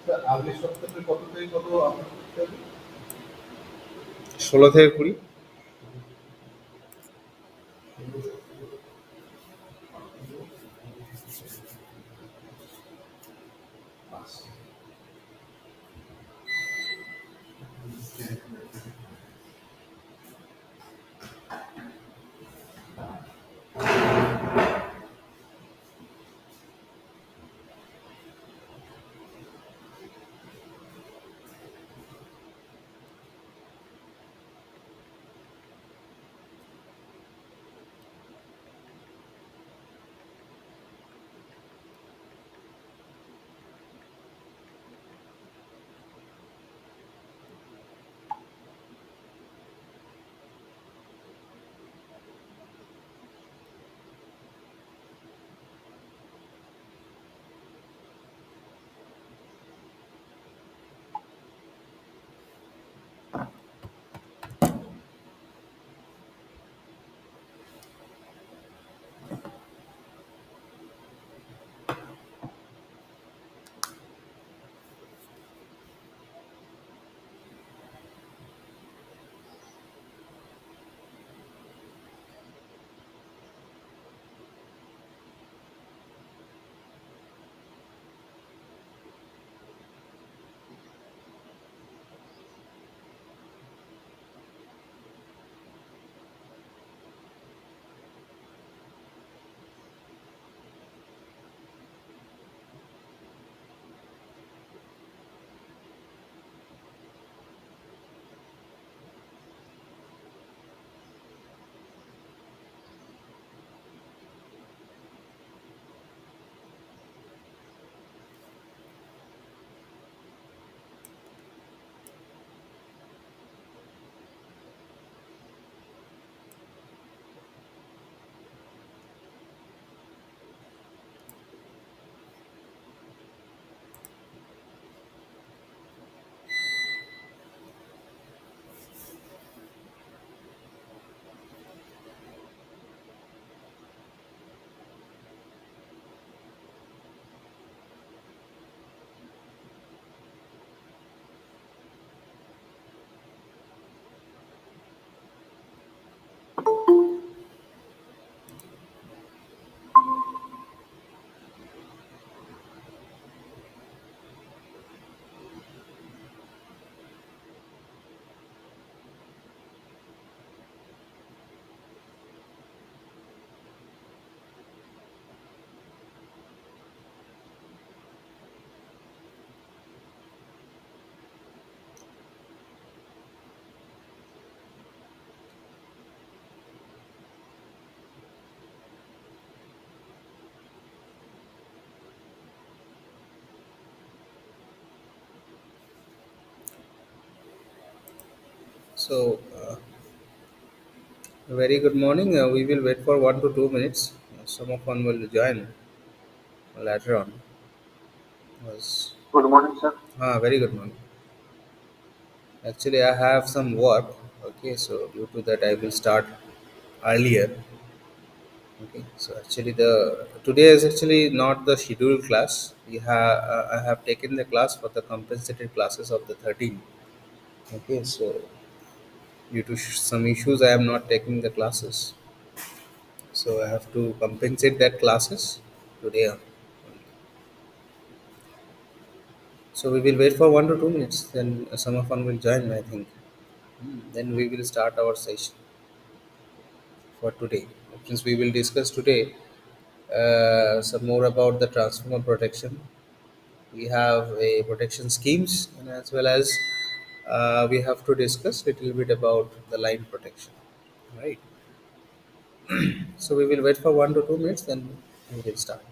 Sir আগের সপ্তাহে কত থেকে কত আপলোড করতে হবে? 16 থেকে 20। So, very good morning. We will wait for 1 to 2 minutes. Some of one will join later on. Was Good morning, sir. very good morning. Actually, I have some work. Okay, so due to that, I will start earlier. Okay, so actually, the today is actually not the scheduled class. I have taken the class for the compensated classes of the 13. Okay, so due to some issues, I am not taking the classes. So I have to compensate that classes today. So we will wait for 1 to 2 minutes. Then some of one will join, I think. Then we will start our session for today. Since we will discuss today some more about the transformer protection. We have a protection schemes, and as well as we have to discuss little bit about the line protection. Right. So we will wait for 1 to 2 minutes. Then we will start.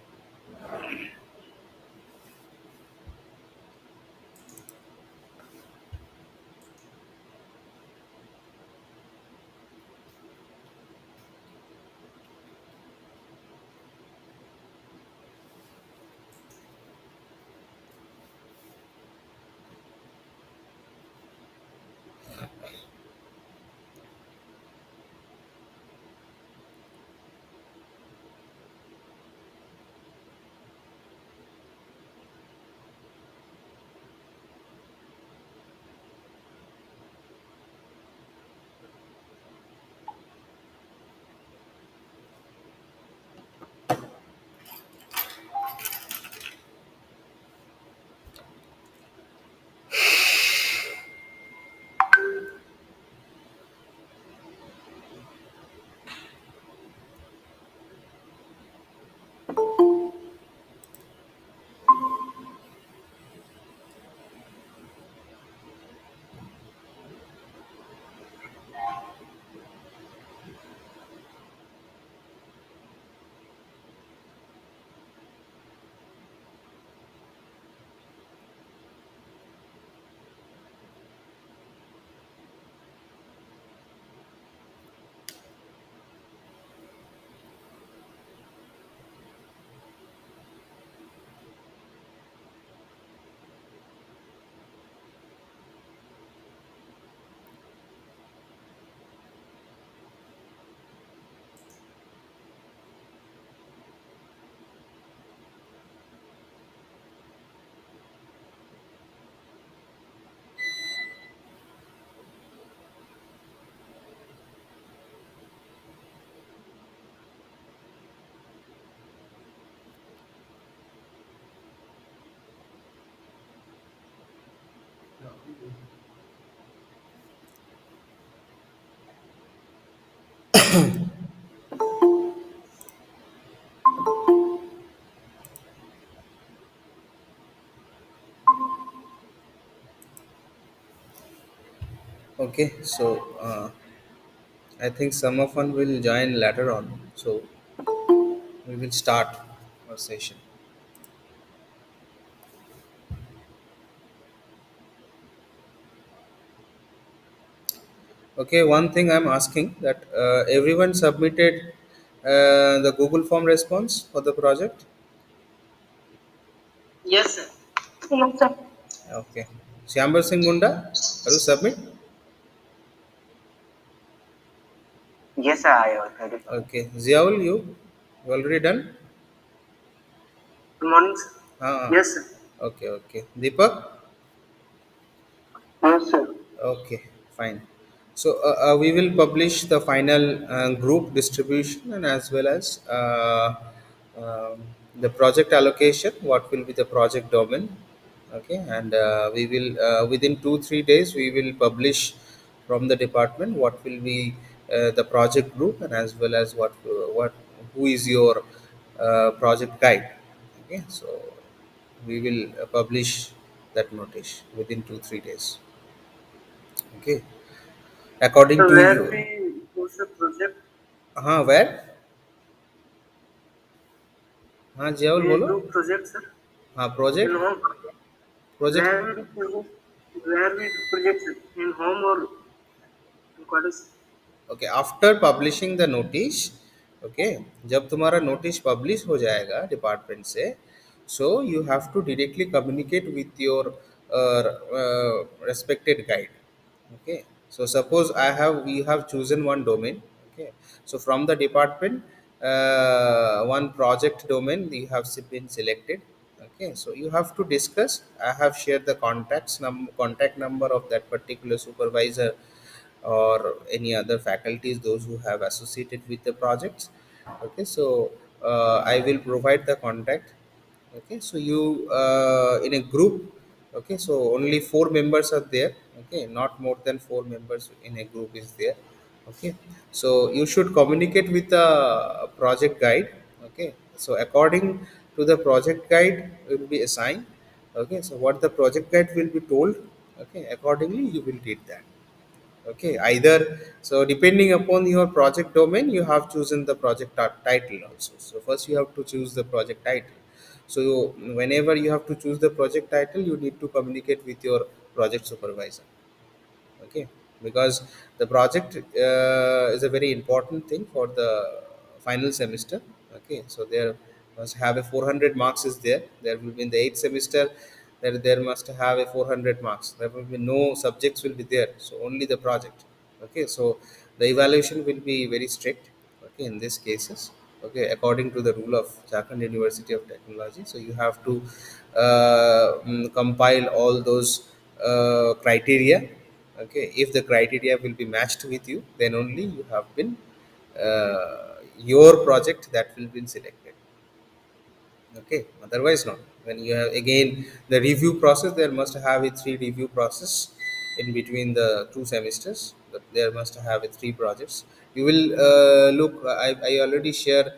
Okay, so I think some of one will join later on. So we will start our session. Okay, one thing I'm asking that everyone submitted the Google form response for the project. Yes, sir. Okay, Shyambar Singh Munda, are you submit? Yes, sir, I already submitted. Okay, Ziaul, you already done? Good morning, sir. Ah, Yes, sir. okay, okay. Deepak. Yes, sir. Okay, fine. So we will publish the final group distribution and as well as um, the project allocation. What will be the project domain? Okay, and we will within 2 3 days we will publish from the department what will be the project group and as well as what who is your project guide. Okay, so we will publish that notice within 2 3 days. Okay, according So to where you. we post the project, Where? हाँ Ziaul we बोलो. do project, sir, in Project. home. Project. Where we do, where we do project, sir, in home or in college. Okay, after publishing the notice. Okay, जब तुम्हारा notice publish हो जाएगा department से, so you have to directly communicate with your respected guide. Okay, so suppose I have we have chosen one domain. Okay, so from the department, one project domain you have been selected. Okay, so you have to discuss. I have shared the contact number of that particular supervisor or any other faculties, those who have associated with the projects. Okay, so I will provide the contact. Okay, so you in a group. Okay, so only 4 members are there. Okay, not more than 4 members in a group is there. Okay, so you should communicate with the project guide. Okay, so according to the project guide will be assigned. Okay, so what the project guide will be told, okay, accordingly you will did that. Okay, either, so depending upon your project domain you have chosen the project title also. So first you have to choose the project title. So whenever you have to choose the project title you need to communicate with your project supervisor. Okay, because the project is a very important thing for the final semester. Okay, so there must have a 400 marks is there will be in the 8th semester. There must have a 400 marks. There will be no subjects will be there, so only the project. Okay, so the evaluation will be very strict. Okay, in these cases. Okay, according to the rule of Jharkhand University of Technology, so you have to compile all those criteria. Okay, if the criteria will be matched with you, then only you have been your project that will be selected. Okay, otherwise not. When you have again the review process, there must have a 3 review process in between the 2 semesters. But there must have a 3 projects. You will look, I already share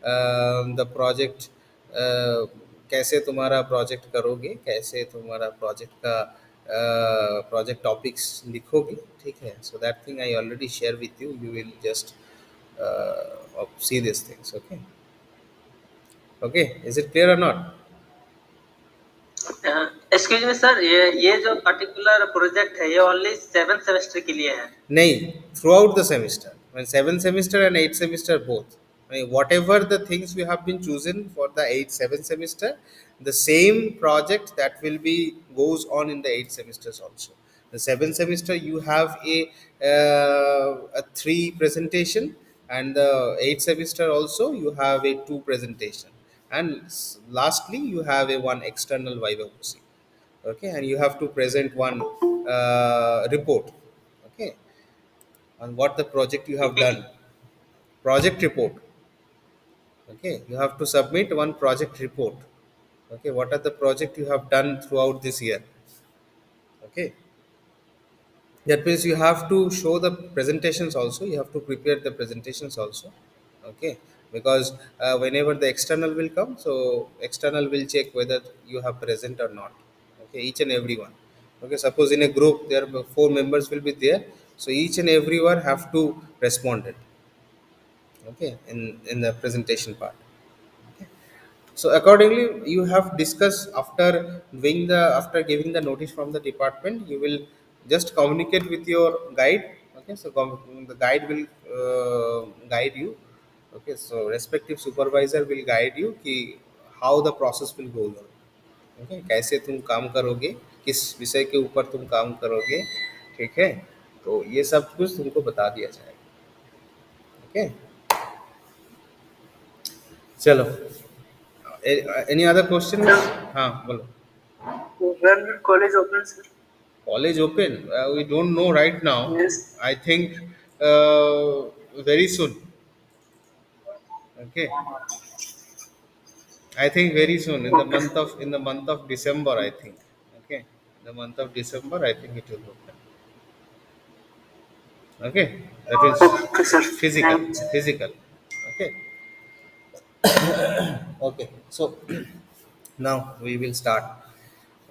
the project. कैसे तुम्हारा project करोगे, कैसे तुम्हारा project का project topics लिखोगे. ठीक है, so that thing I already share with you. You will just see these things. Okay, okay, is it clear or not? Excuse me sir, ये जो पर्टिकुलर प्रोजेक्ट है ये ओनली 7 सेमेस्टर के लिए है. Nay, throughout the semester. I mean, 7th semester and 8th semester both. I mean, whatever the things we have been chosen for the 7th semester, the same project that will be goes on in the 8th semesters also. The 7th semester you have a 3 presentation, and the 8th semester also you have a 2 presentation, and lastly you have a one external viva voce. Okay, and you have to present one report. Okay, on what the project you have done, project report. Okay, you have to submit one project report. Okay, what are the project you have done throughout this year. Okay, That means you have to show the presentations also, you have to prepare the presentations also. Okay, because whenever the external will come, so external will check whether you have present or not. Okay, each and every one. Okay, suppose in a group there are four members will be there, so each and everyone have to respond it. Okay, in the presentation part. So accordingly, you have discussed after doing the after giving the notice from the department, you will just communicate with your guide. Okay, so the guide will guide you. Okay, so respective supervisor will guide you कि how the process will go on. Okay, कैसे तुम काम करोगे, किस विषय के ऊपर तुम काम करोगे, ठीक है, तो ये सब कुछ तुमको बता दिया जाएगा. ओके, चलो. Any other question? Sir, हाँ बोलो. when will college open, sir? College open? We don't know right now. Yes. I think very soon. Okay. I think very soon Okay. in the month of December. I think. Okay. In the month of December, I think it will open. Okay. That is Okay, sir. physical. Thanks. Physical. Okay. Okay. So now we will start.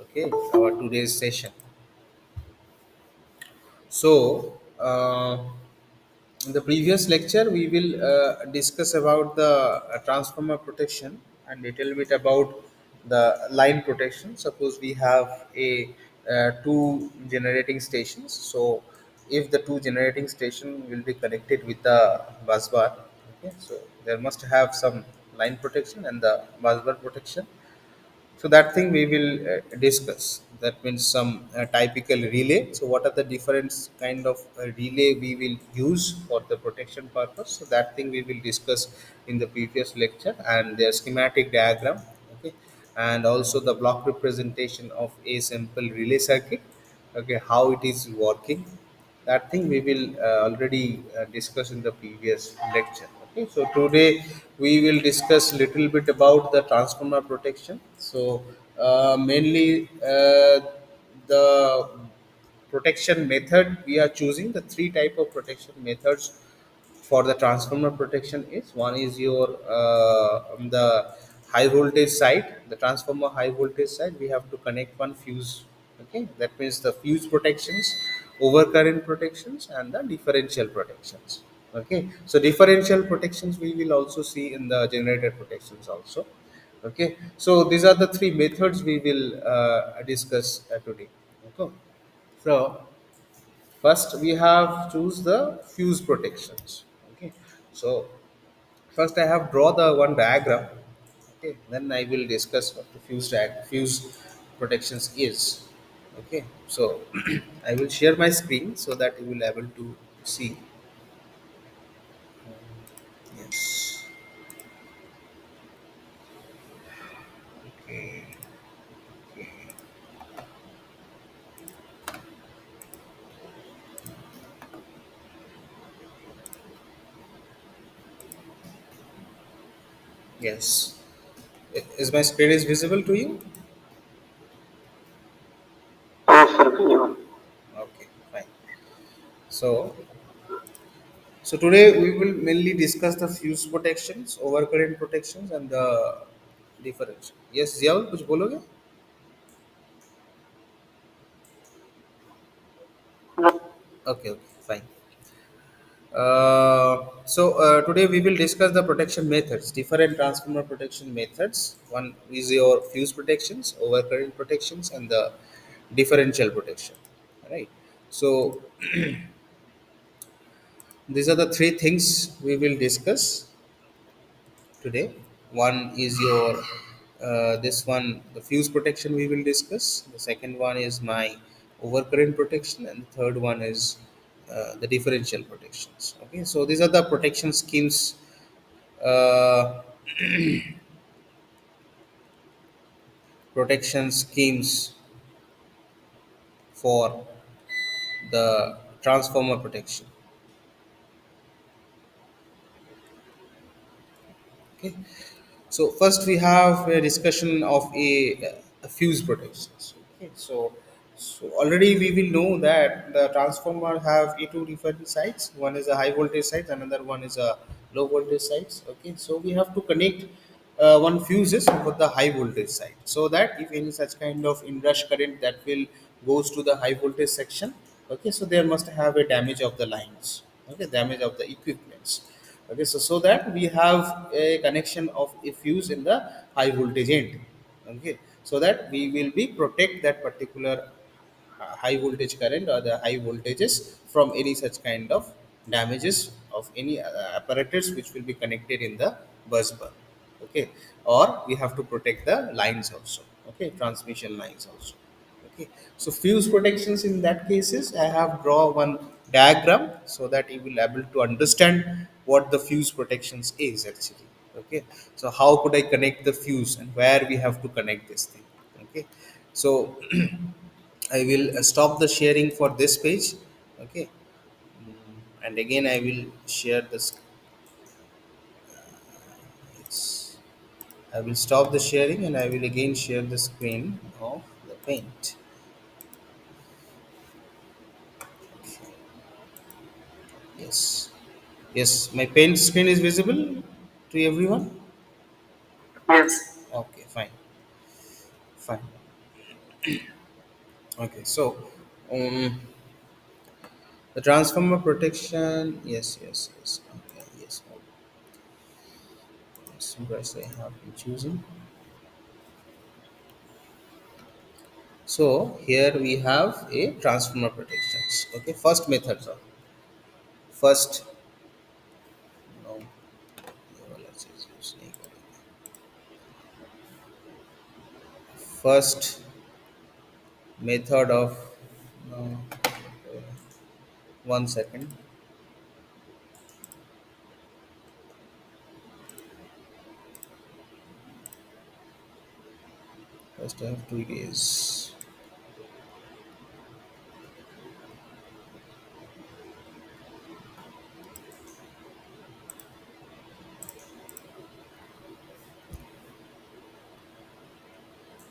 Okay. Our today's session. So. In the previous lecture, we will discuss about the transformer protection and little bit about the line protection. Suppose we have a two generating stations. So, if the two generating station will be connected with the bus bar, okay, so there must have some line protection and the bus bar protection. So that thing we will discuss. That means some typical relay. So what are the different kind of relay we will use for the protection purpose? So that thing we will discuss in the previous lecture, and their schematic diagram. Okay, and also the block representation of a simple relay circuit. Okay, how it is working, that thing we will already discuss in the previous lecture. Okay, so today we will discuss little bit about the transformer protection. So mainly the protection method we are choosing, the three type of protection methods for the transformer protection is: one is your on the high voltage side, the transformer high voltage side, we have to connect one fuse. Okay, that means the fuse protections, overcurrent protections, and the differential protections. Okay, so differential protections we will also see in the generator protections also. Okay, so these are the three methods we will discuss today. Okay, so first we have choose the fuse protections. Okay, so first I have draw the one diagram. Okay, then I will discuss what the fuse protections is. Okay, so I will share my screen so that you will able to see. Yes. Okay. Yes. Is my screen is visible to you? Yes, sir. Even. Okay, fine. So So today we will mainly discuss the fuse protections, overcurrent protections, and the difference. Yes, Ziaul, कुछ बोलोगे? Okay, okay, fine. Today we will discuss the protection methods, different transformer protection methods. One is your fuse protections, overcurrent protections, and the differential protection. Right. So these are the three things we will discuss today. One is your this one, the fuse protection we will discuss. The second one is my overcurrent protection, and the third one is the differential protections. Okay, so these are the protection schemes. Uh, protection schemes for the transformer protection. Okay, so first we have a discussion of a fuse protections. Okay, so So already we will know that the transformer have two different sides. One is a high voltage side, another one is a low voltage sides. Okay, so we have to connect one fuses over the high voltage side, so that if any such kind of inrush current that will goes to the high voltage section. Okay, so there must have a damage of the lines. Okay, damage of the equipments. Okay, so that we have a connection of a fuse in the high voltage end. Okay, so that we will be protect that particular high voltage current or the high voltages from any such kind of damages of any apparatus which will be connected in the bus bar. Okay, or we have to protect the lines also. Okay, transmission lines also. Okay, so fuse protections in that cases I have draw one diagram so that you will able to understand what the fuse protections is actually. Okay, so how could I connect the fuse and where we have to connect this thing. Okay, so I will stop the sharing for this page. Okay, and again I will share this. Yes. I will stop the sharing and I will again share the screen of the paint. Yes. Yes, my paint screen is visible to everyone. Yes. Okay, fine. Fine. Okay, so um, the transformer protection. Yes, yes, yes. Okay, yes. So guys, I have been choosing. So here we have a transformer protections. Okay, first methods of first. No, let's use first method of. No, one second. First, I have 2 days.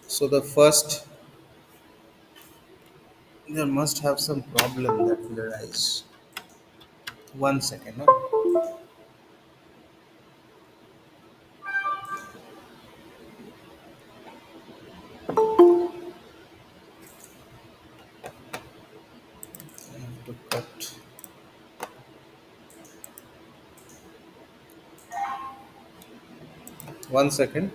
So the first, there must have some problem that will arise. One second. No? I have to cut. One second.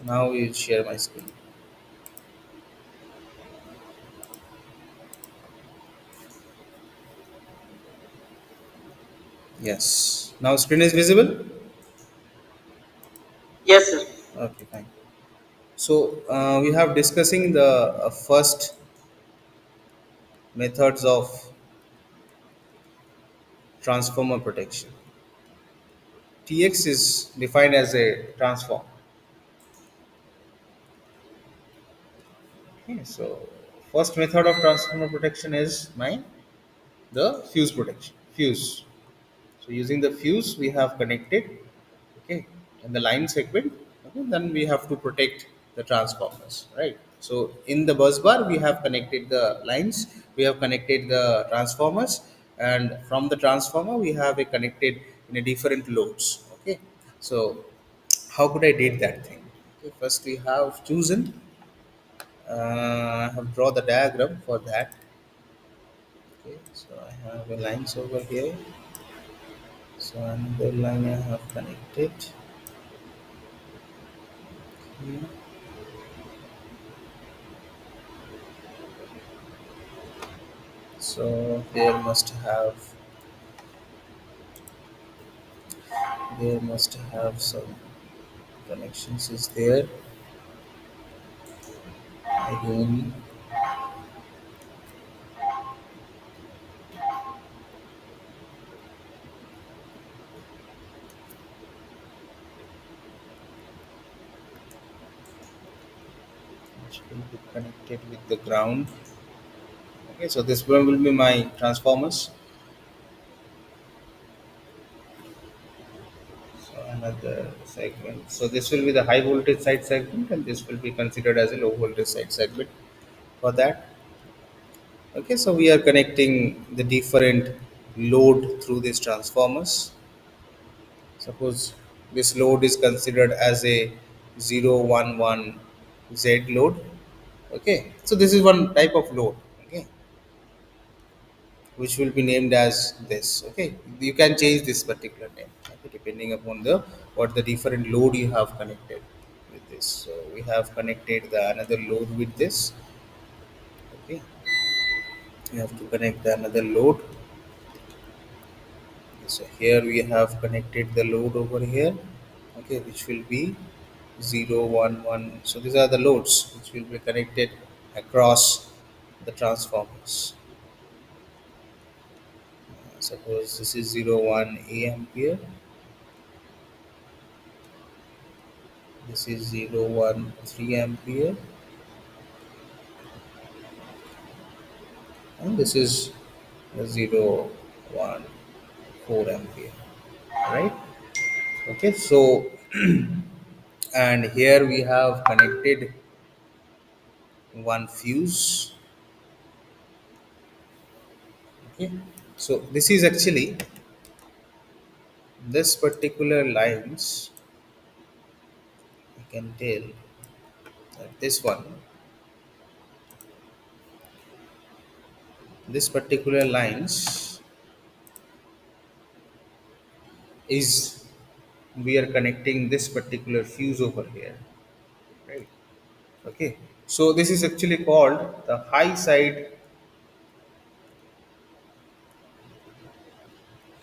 Now you share my screen. Yes. Now screen is visible. Yes, sir. Okay, fine. So we have discussing the first methods of transformer protection. TX is defined as a transform. Okay, so first method of transformer protection is my the fuse protection. Fuse. So using the fuse we have connected, okay, in the line segment. Okay, then we have to protect the transformers, right? So in the bus bar we have connected the lines, we have connected the transformers, and from the transformer we have a connected in a different loads. Okay, so how could I did that thing? Okay, first we have chosen. I have draw the diagram for that. Okay, so I have a lines over here. So another line I have connected here. So there must have some connections is there again. which will be connected with the ground. Okay, so this one will be my transformers. So another segment. So this will be the high voltage side segment, and this will be considered as a low voltage side segment for that. Okay, so we are connecting the different load through these transformers. Suppose this load is considered as a 011 Z load. Okay, so this is one type of load. Okay, which will be named as this. Okay, you can change this particular name, okay, depending upon the what the different load you have connected with this. So we have connected the another load with this. Okay, you have to connect the another load. So here we have connected the load over here. Okay, which will be 011. So these are the loads which will be connected across the transformers. Suppose this is 01 A ampere, this is 013 ampere, and this is 014 ampere, right? Okay, so and here we have connected one fuse. Okay, so this is actually this particular lines. You can tell that this particular lines is we are connecting this particular fuse over here, right? Okay, so this is actually called the high side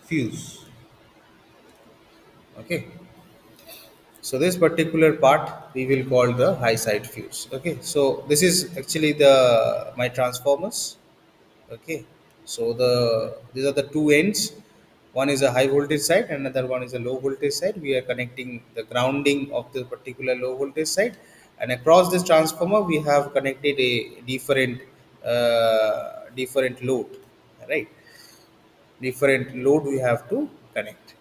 fuse. Okay, so this particular part we will call the high side fuse. Okay, so this is actually the my transformers. Okay, so these are the two ends. One is a high voltage side, another one is a low voltage side. We are connecting the grounding of the particular low voltage side, and across this transformer we have connected a different load, right? Different load we have to connect.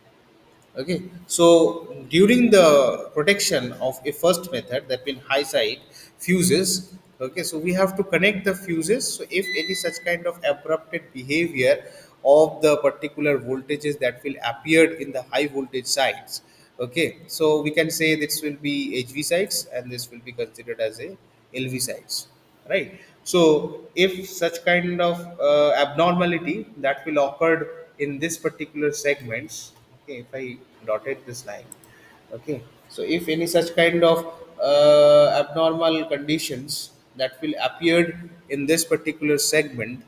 Okay, so during the protection of a first method, that means high side fuses. Okay, so we have to connect the fuses. So if any such kind of abrupted behavior of the particular voltages that will appear in the high voltage sides, okay, so we can say this will be HV sides and this will be considered as a LV sides, right? So if such kind of abnormality that will occur in this particular segments. Okay, if I dotted this line. Okay, so if any such kind of abnormal conditions that will appear in this particular segment,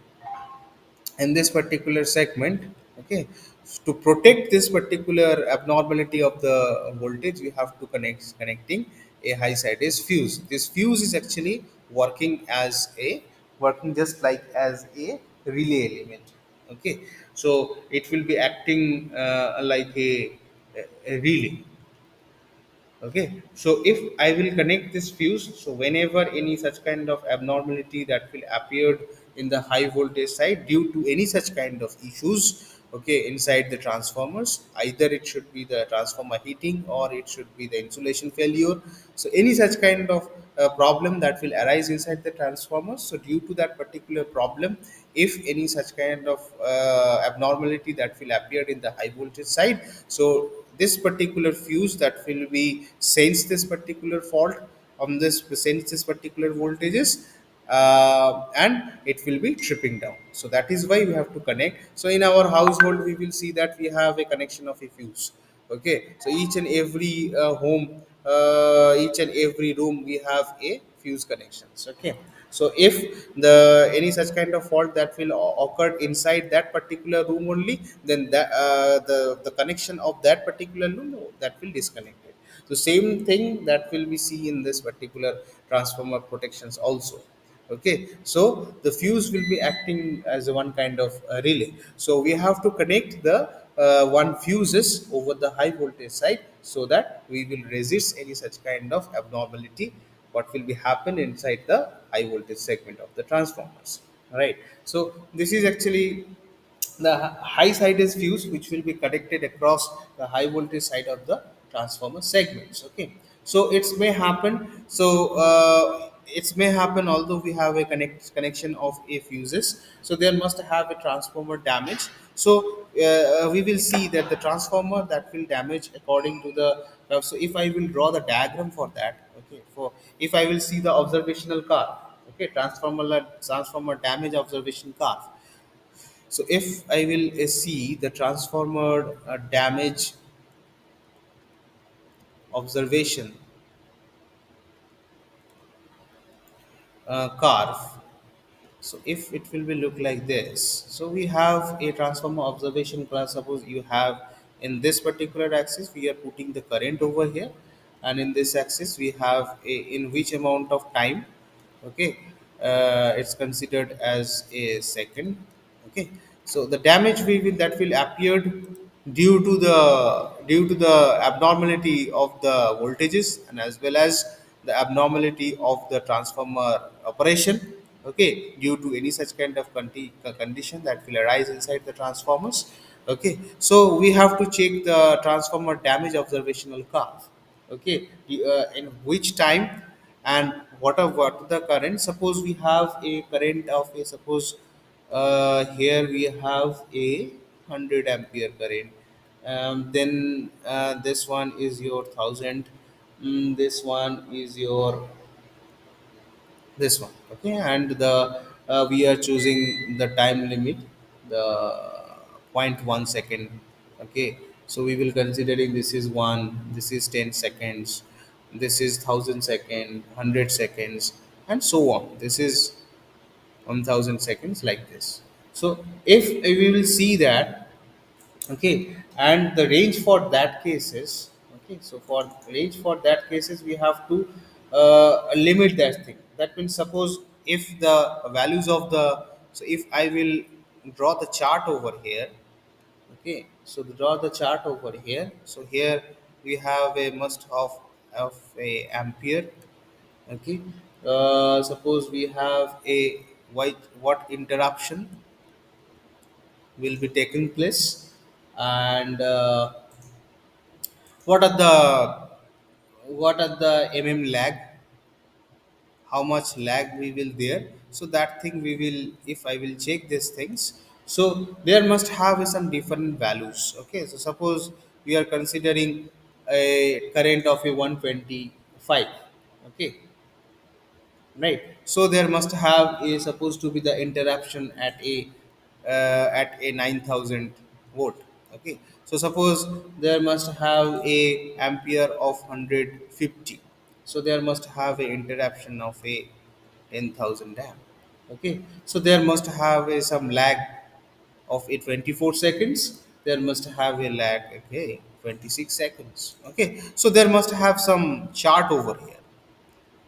okay, to protect this particular abnormality of the voltage, we have to connecting a high side is fuse. This fuse is actually working as a working just like as a relay element. Okay, so it will be acting like a relay. Okay, so if I will connect this fuse, so whenever any such kind of abnormality that will appear in the high voltage side due to any such kind of issues, okay, inside the transformers, either it should be the transformer heating or it should be the insulation failure. So any such kind of problem that will arise inside the transformers. So due to that particular problem, if any such kind of abnormality that will appear in the high voltage side, so this particular fuse that will be sense this particular fault on this sense this particular voltages, and it will be tripping down. So that is why we have to connect. So in our household we will see that we have a connection of a fuse. Okay, so each and every home, each and every room we have a fuse connections. Okay, so if the any such kind of fault that will occur inside that particular room only, then the connection of that particular room, that will disconnect it. So same thing that will be see in this particular transformer protections also. Okay, so the fuse will be acting as a one kind of relay. So we have to connect the one fuses over the high voltage side so that we will resist any such kind of abnormality what will be happen inside the high voltage segment of the transformers, right? So this is actually the high side is fuse which will be connected across the high voltage side of the transformer segments. Okay, so it may happen although we have a connection of a fuses, so there must have a transformer damage. So we will see that the transformer that will damage according to the so if I will draw the diagram for that, okay, for if I will see the observational curve, okay, transformer damage observation curve. So if I will see the transformer damage observation curve, so if it will be look like this, so we have a transformer observation class. Suppose you have in this particular axis we are putting the current over here, and in this axis we have a in which amount of time, okay, it's considered as a second. Okay, so the damage we will that will appear due to the abnormality of the voltages and as well as the abnormality of the transformer operation, okay, due to any such kind of condition that will arise inside the transformers. Okay, so we have to check the transformer damage observational curve. Okay, in which time and what the current. Suppose we have a current of a suppose here we have a 100 ampere current. Then this one is your 1000. This one is your this one, okay, and the we are choosing the time limit, the point 1 second. Okay, so we will considering this is 1, this is 10 seconds, this is 1000 second, 100 seconds, and so on. This is 1000 seconds, like this. So if we will see that, okay, and the range for that cases, okay, so for range for that cases we have to limit that thing. That means suppose if the values of the, so if I will draw the chart over here, okay, so draw the chart over here. So here we have a must of a ampere. Okay, suppose we have a white what interruption will be taking place, and what are the lag, how much lag we will there. So that thing we will, if I will check these things, so there must have some different values. Okay, so suppose we are considering a current of a 125, okay, right? So there must have a supposed to be the interruption at a 9000 volt. Okay, so suppose there must have a ampere of 150, so there must have a interruption of a 10,000 amp. Okay, so there must have a some lag of a 24 seconds, there must have a lag, okay, 26 seconds. Okay, so there must have some chart over here.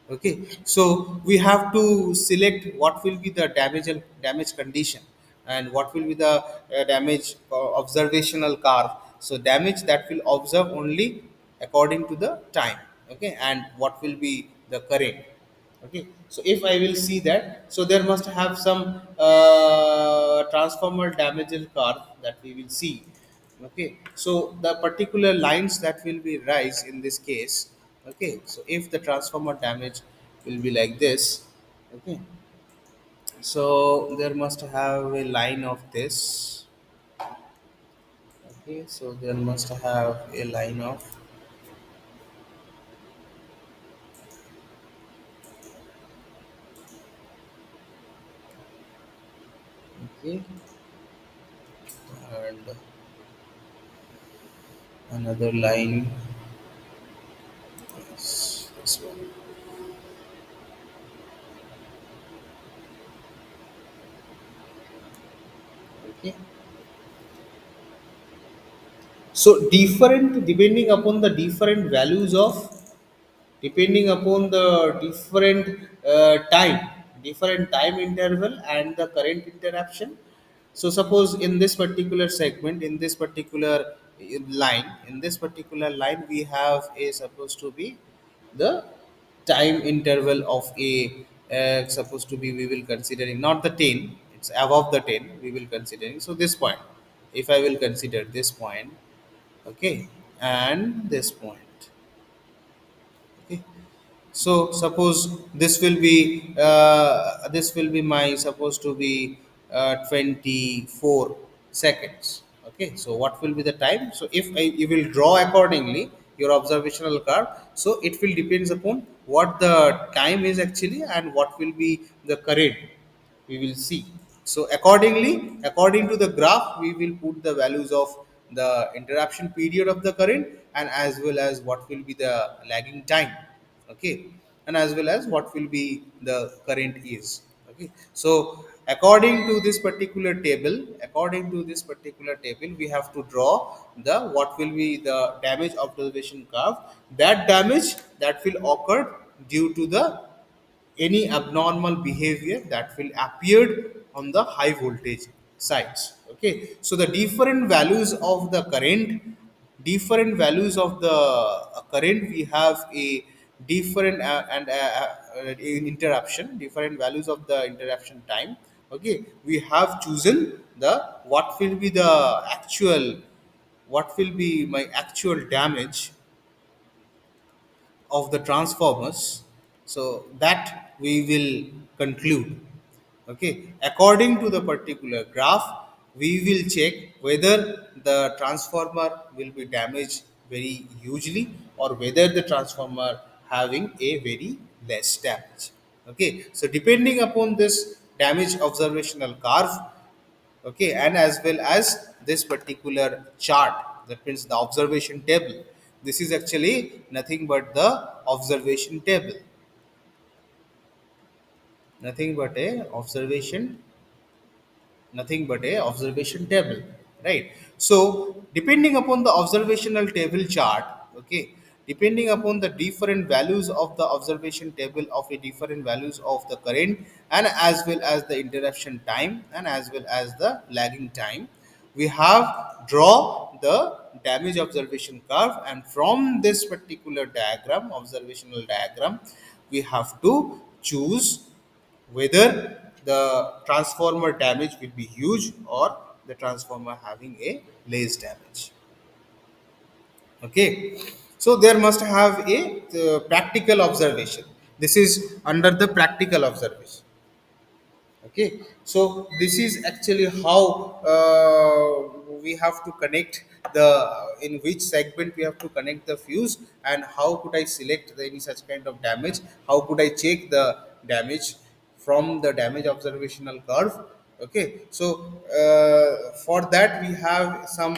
Okay, so we have to select what will be the damage condition and what will be the damage observational curve. So damage that will observe only according to the time, okay, and what will be the current. Okay, so if I will see that, so there must have some transformer damage curve that we will see. Okay, so the particular lines that will be rise in this case. Okay, so if the transformer damage will be like this, okay, so there must have a line of this. Okay, so there must have a line of, okay, and another line is this one. Okay, so different depending upon the different values of, depending upon the different time interval and the current interruption. So suppose in this particular segment, in this particular line, we have a supposed to be the time interval of a, supposed to be, we will considering not the 10, it's above the 10 we will considering. So this point, if I will consider this point, okay, and this point, okay. So suppose this will be my supposed to be 24 seconds. Okay, so what will be the time? So if you will draw accordingly your observational curve, so it will depends upon what the time is actually and what will be the current we will see. So accordingly, according to the graph, we will put the values of the interruption period of the current, and as well as what will be the lagging time, okay, and as well as what will be the current is, okay. So according to this particular table, we have to draw the what will be the damage observation curve, that damage that will occur due to the any abnormal behavior that will appear on the high voltage sides, okay. So the different values of the current, different values of the current, we have a different in interruption, different values of the interruption time, okay. We have chosen the what will be the actual, what will be my actual damage of the transformers, so that we will conclude, okay. According to the particular graph, we will check whether the transformer will be damaged very hugely or whether the transformer having a very less damage, okay. So depending upon this damage observational curve, okay, and as well as this particular chart, that means the observation table, this is actually nothing but the observation table, nothing but a observation, nothing but a observation table, right? So depending upon the observational table chart, okay, depending upon the different values of the observation table of a different values of the current, and as well as the interruption time, and as well as the lagging time, we have draw the damage observation curve, and from this particular diagram, observational diagram, we have to choose whether the transformer damage will be huge or the transformer having a less damage, okay. So there must have a practical observation, this is under the practical observation, okay. So this is actually how we have to connect the, in which segment we have to connect the fuse, and how could I select any such kind of damage, how could I check the damage from the damage observational curve, okay. So for that we have some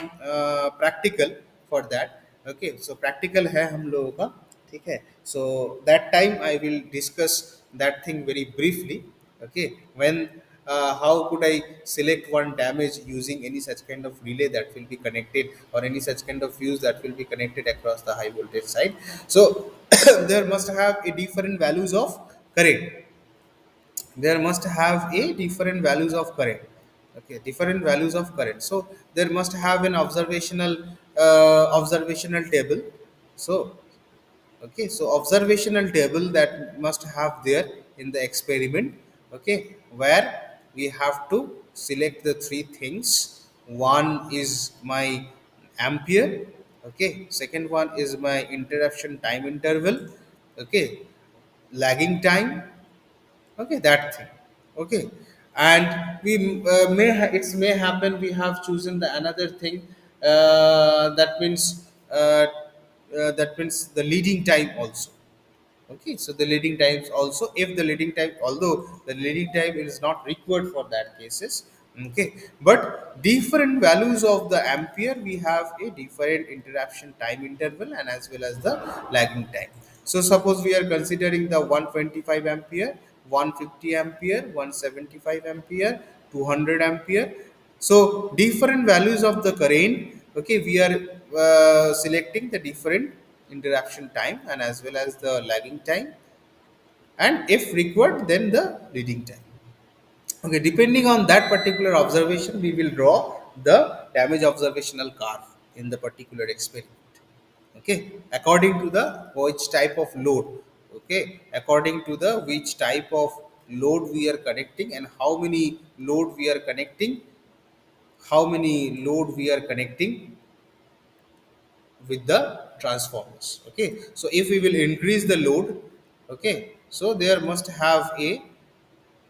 practical for that, okay. So practical है हम लोगों का, ठीक है. So that time I will discuss that thing very briefly, okay. When how could I select one damage using any such kind of relay that will be connected, or any such kind of fuse that will be connected across the high voltage side. So there must have a different values of current, there must have a different values of current, okay, different values of current. So there must have an observational table. So okay, so observational table that must have there in the experiment, okay, where we have to select the three things. One is my ampere, okay, second one is my interruption time interval, okay, lagging time, okay, that thing, okay. And we it may happen we have chosen the another thing, that means the leading time also, okay. So the leading times also, if the leading time, although the leading time is not required for that cases, okay, but different values of the ampere, we have a different interruption time interval and as well as the lagging time. So suppose we are considering the 125 ampere, 150 ampere, 175 ampere, 200 ampere. So different values of the current, okay, we are selecting the different interruption time and as well as the lagging time, and if required then the leading time, okay. Depending on that particular observation, we will draw the damage observational curve in the particular experiment, okay, according to the which type of load, Okay, according to the which type of load we are connecting and how many load we are connecting, how many load we are connecting with the transformers. Okay, so if we will increase the load, okay, so there must have a,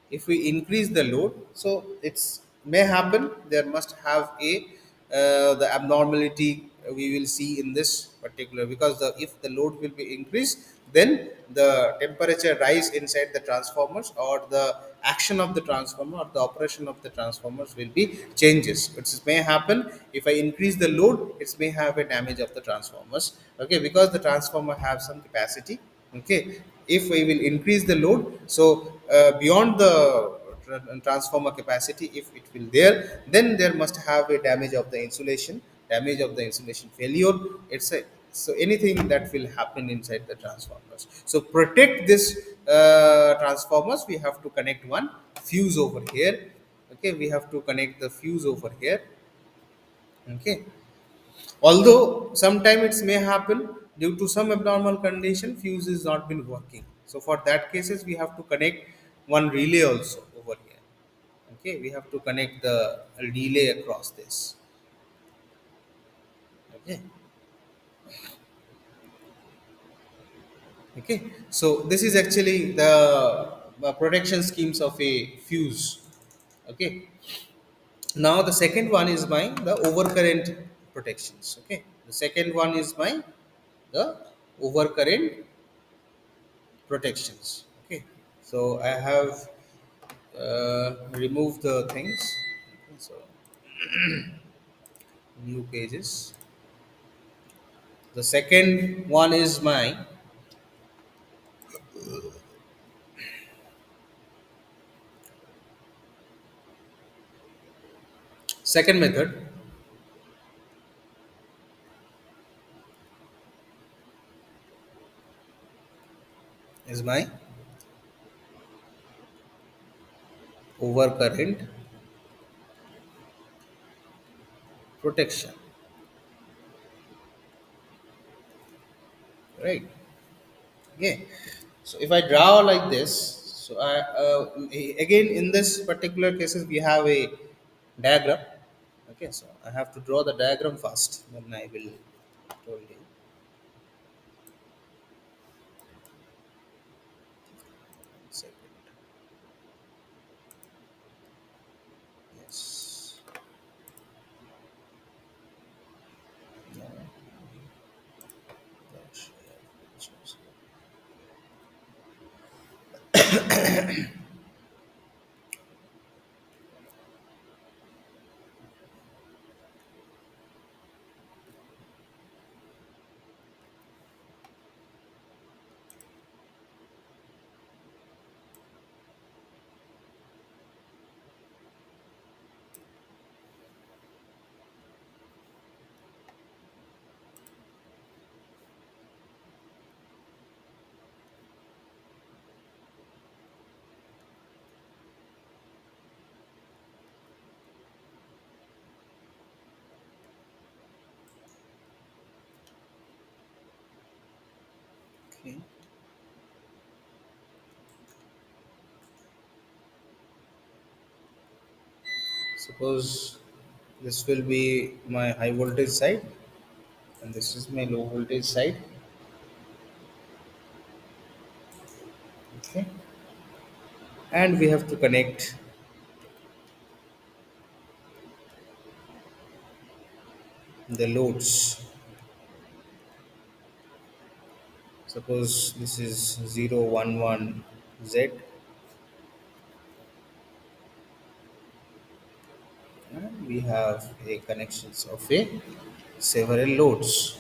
if we increase the load, so it's may happen there must have a the abnormality we will see in this particular, because the if the load will be increased, then the temperature rise inside the transformers, or the action of the transformer or the operation of the transformers will be changes. It may happen if I increase the load, it may have a damage of the transformers. Okay, because the transformer have some capacity. Okay, if we will increase the load, so beyond the transformer capacity, if it will there, then there must have a damage of the insulation, damage of the insulation failure. It's a, so anything that will happen inside the transformers. So protect this transformers, we have to connect one fuse over here. Okay, we have to connect the fuse over here. Okay, although sometime it may happen due to some abnormal condition, fuse is not been working. So for that cases, we have to connect one relay also over here. Okay, we have to connect the relay across this. Okay, okay. So this is actually the protection schemes of a fuse. Okay. Now the second one is my the overcurrent protections. Okay. The second one is my the overcurrent protections. Okay, so I have removed the things. Okay, so new pages. The second one is my second method is my overcurrent protection. Right. Okay, so if I draw like this, so I again in this particular cases we have a diagram. Okay, so I have to draw the diagram first, then I will told you. Second. Yes. No, that's- Okay. Suppose this will be my high voltage side and this is my low voltage side. Okay. And we have to connect the loads. Suppose this is 011Z and we have a connections of a several loads.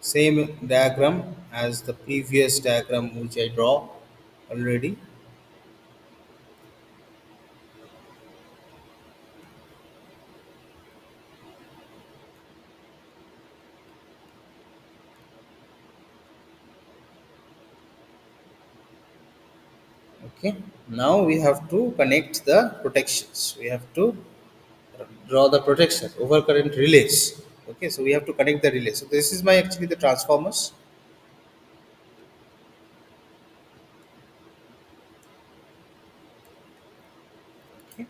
Same diagram as the previous diagram which I draw already. Okay. Now we have to connect the protections. We have to draw the protection overcurrent relays. Okay, so we have to connect the relay. So this is my actually the transformers. Okay.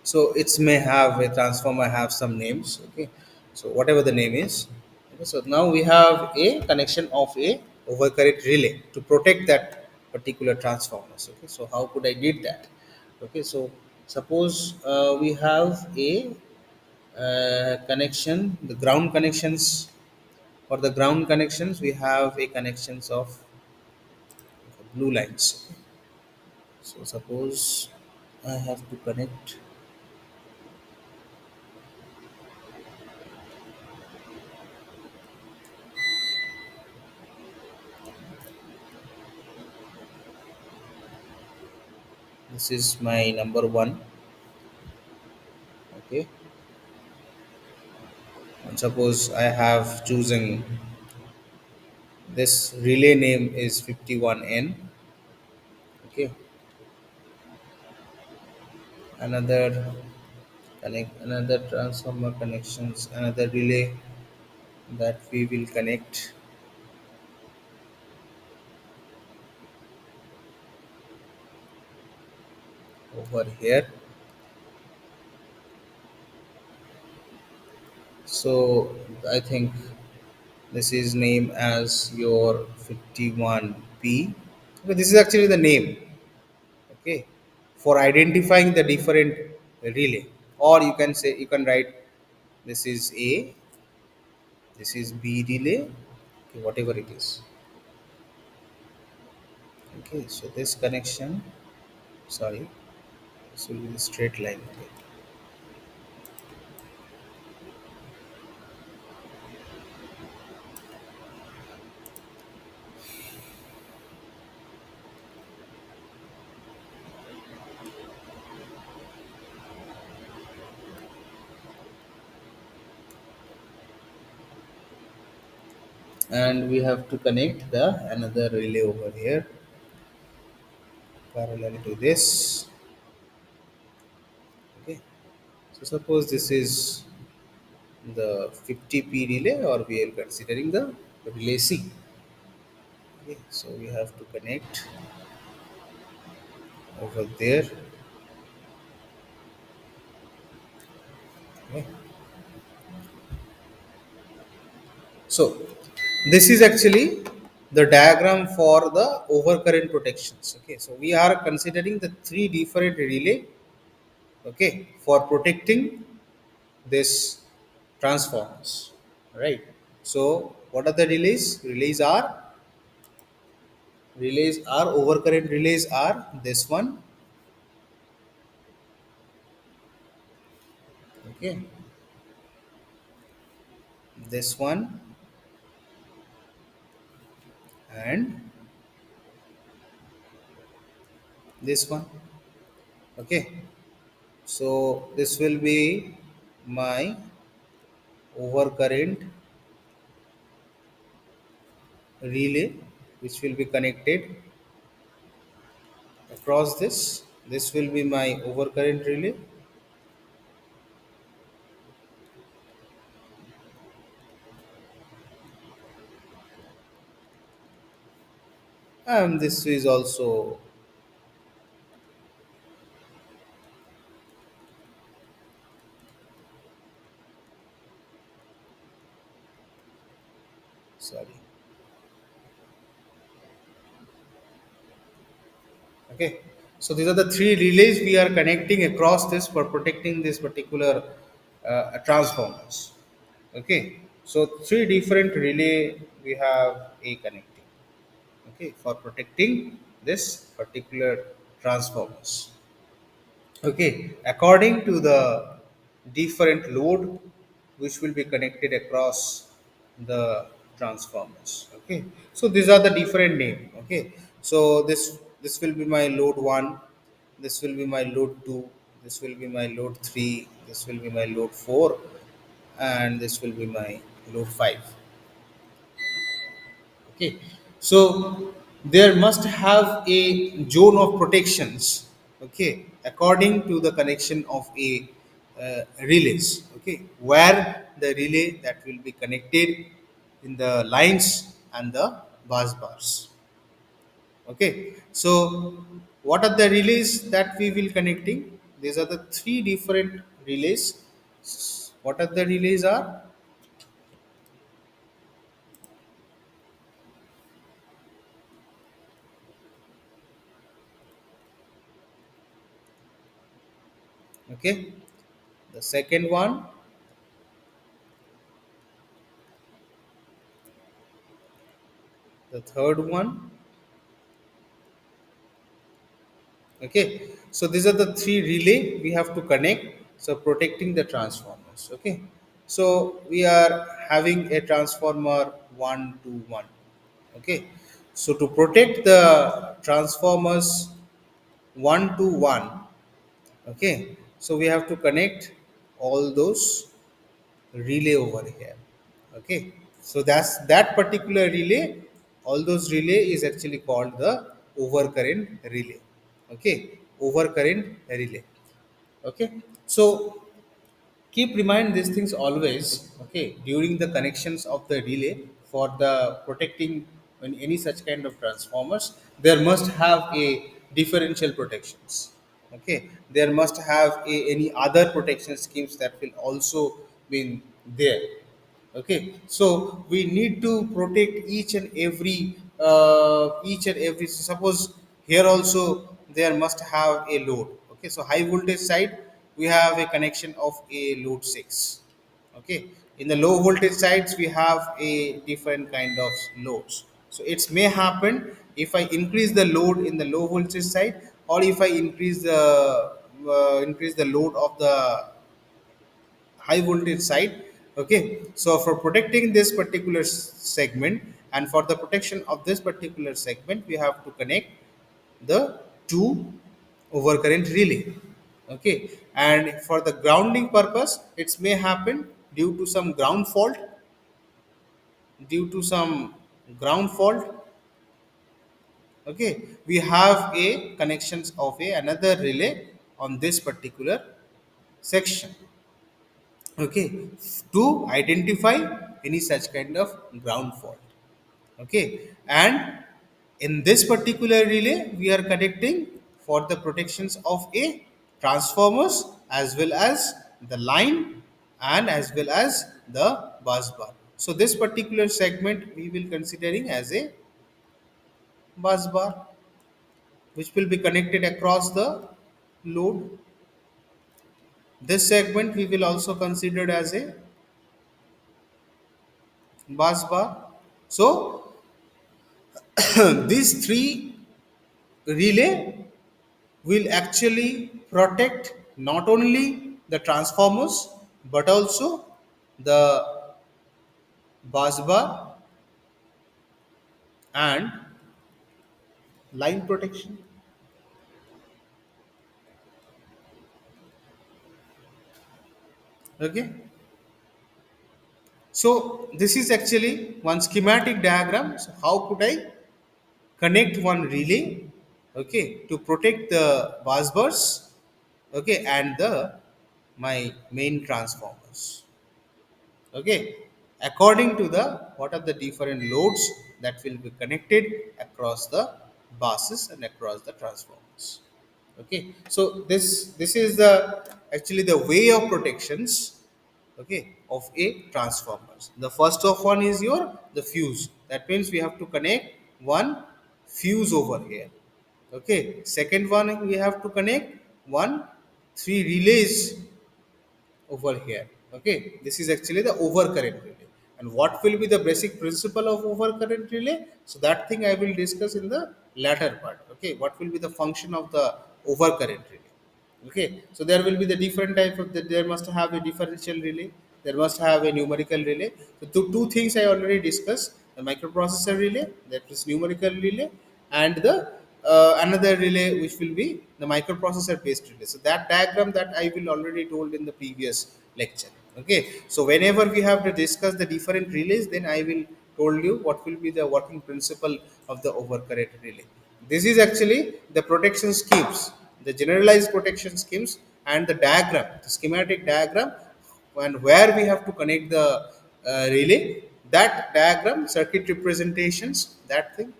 So it's may have a transformer have some names. Okay, so whatever the name is. Okay, so now we have a connection of a overcurrent relay to protect that particular transformers. Okay, so how could I did that? Okay, so suppose we have a connection, the ground connections. For the ground connections, we have a connections of blue lines. Okay. So suppose I have to connect. This is my number one. Okay, and suppose I have chosen this relay name is 51N. Okay, another another transformer connections, another relay that we will connect over here. So I think this is named as your 51P. Okay, this is actually the name. Okay, for identifying the different relay, or you can say you can write this is A, this is B relay, okay, whatever it is. Okay, so this connection, sorry, this will be the straight line. Okay. And we have to connect the another relay over here parallel to this. Okay, so suppose this is the 50p relay, or we are considering the relay C. Okay, so we have to connect over there. Okay. So this is actually the diagram for the overcurrent protections. Okay, so we are considering the three different relay, okay, for protecting this transformers, right? So what are the relays? Relays are overcurrent relays are this one. Okay, this one and this one. Okay, so this will be my overcurrent relay, which will be connected across this. This will be my overcurrent relay, and this is also, sorry. Okay, so these are the three relays we are connecting across this for protecting this particular transformers. Okay, so three different relay we have a connecting. Okay, for protecting this particular transformers. Okay, according to the different load which will be connected across the transformers. Okay, so these are the different name. Okay, so this will be my load 1, this will be my load 2, this will be my load 3, this will be my load 4, and this will be my load 5. Okay, so there must have a zone of protections. Okay, according to the connection of a relays, okay, where the relay that will be connected in the lines and the bus bars. Okay, so what are the relays that we will connecting? These are the three different relays. What are the relays are? Okay, the second one, the third one. Okay, so these are the three relay we have to connect. So protecting the transformers. Okay, so we are having a transformer 1 to 1. Okay, so to protect the transformers 1 to 1, okay, so we have to connect all those relay over here. Okay, so that's that particular relay, all those relay is actually called the overcurrent relay. Okay, overcurrent relay. Okay, so keep remind these things always, okay, during the connections of the relay for the protecting when any such kind of transformers, there must have a differential protections. Okay, there must have any other protection schemes that will also be there. Okay, so we need to protect each and every, suppose here also there must have a load. Okay, so high voltage side we have a connection of a load 6. Okay, in the low voltage sides we have a different kind of loads. So it may happen if I increase the load in the low voltage side, or if I increase the load of the high voltage side. Okay, so for protecting this particular segment, and for the protection of this particular segment, we have to connect the two overcurrent relay. Okay, and for the grounding purpose, it may happen due to some ground fault, due to some ground fault. Okay, we have a connections of a another relay on this particular section. Okay, to identify any such kind of ground fault. Okay, and in this particular relay we are connecting for the protections of a transformers, as well as the line, and as well as the bus bar. So this particular segment we will considering as a bus bar, which will be connected across the load. This segment we will also consider as a bus bar. So these three relay will actually protect not only the transformers but also the bus bar and line protection. Okay, so this is actually one schematic diagram. So how could I connect one relay, okay, to protect the bus bars, okay, and the my main transformers. Okay, according to the what are the different loads that will be connected across the buses and across the transformers. Okay, so this is the actually the way of protections, okay, of a transformers. The first of one is your the fuse. That means we have to connect one fuse over here. Okay, second one we have to connect one three relays over here. Okay, this is actually the overcurrent relay. And what will be the basic principle of overcurrent relay? So that thing I will discuss in the latter part. Okay, what will be the function of the overcurrent relay? Okay, so there will be the different type of that. There must have a differential relay, there must have a numerical relay. So two things I already discussed: the microprocessor relay, that is numerical relay, and the another relay which will be the microprocessor based relay. So that diagram that I will already told in the previous lecture. Okay, so whenever we have to discuss the different relays, then I will told you what will be the working principle of the overcurrent relay. This is actually the protection schemes the generalized protection schemes, and the diagram, the schematic diagram, and where we have to connect the relay. That diagram, circuit representations, that thing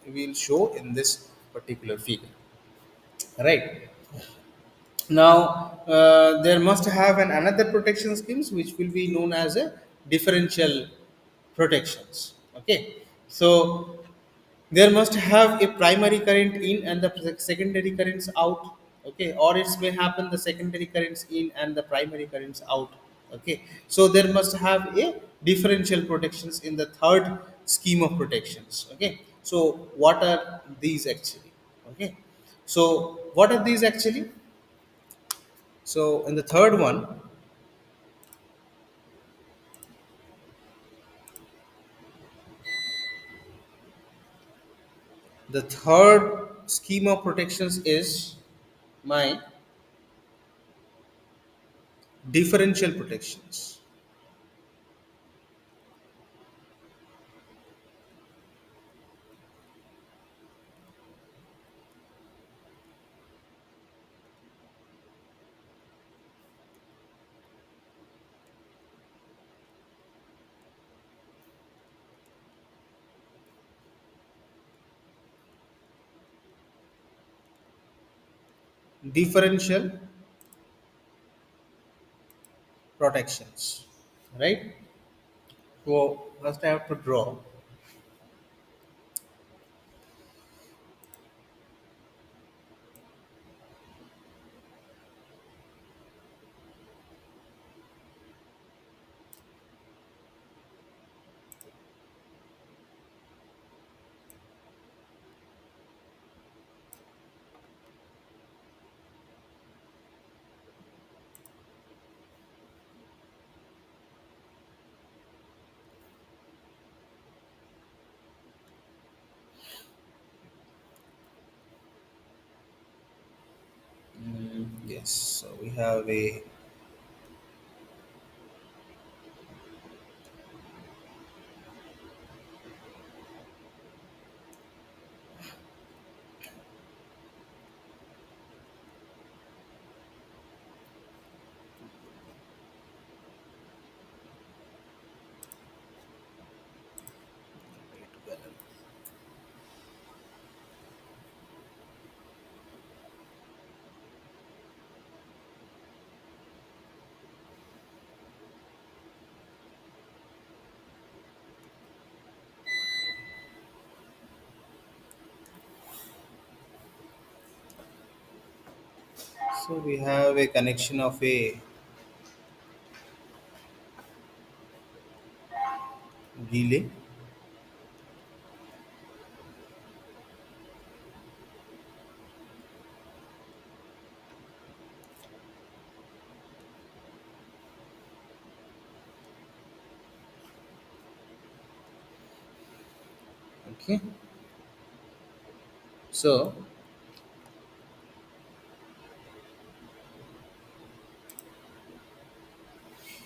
we will show in this particular figure. Right. Now, there must have an another protection schemes which will be known as a differential protections. Okay, so there must have a primary current in and the secondary currents out. Okay, or it may happen the secondary currents in and the primary currents out. Okay, so there must have a differential protections in the third scheme of protections. Okay, so what are these actually? Okay, so what are these actually? So in the third one, the third scheme of protections is my differential protections. Differential protections, right? So first I have to draw. Yes, so we have a connection of a relay. Okay, so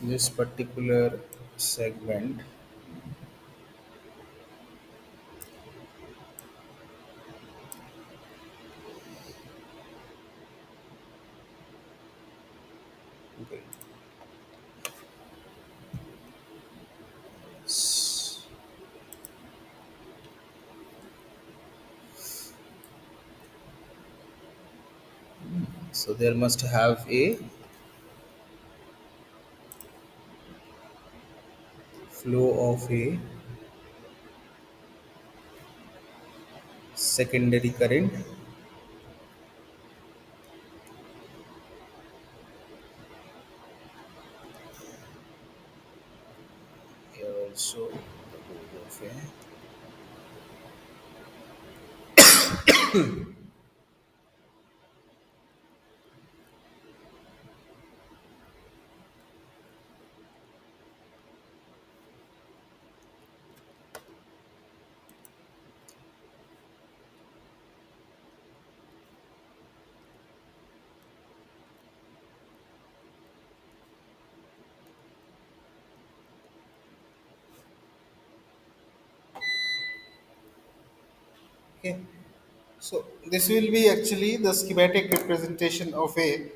this particular segment. Okay. So there must have a flow of a secondary current, here also the flow of a. Okay, So this will be actually the schematic representation of a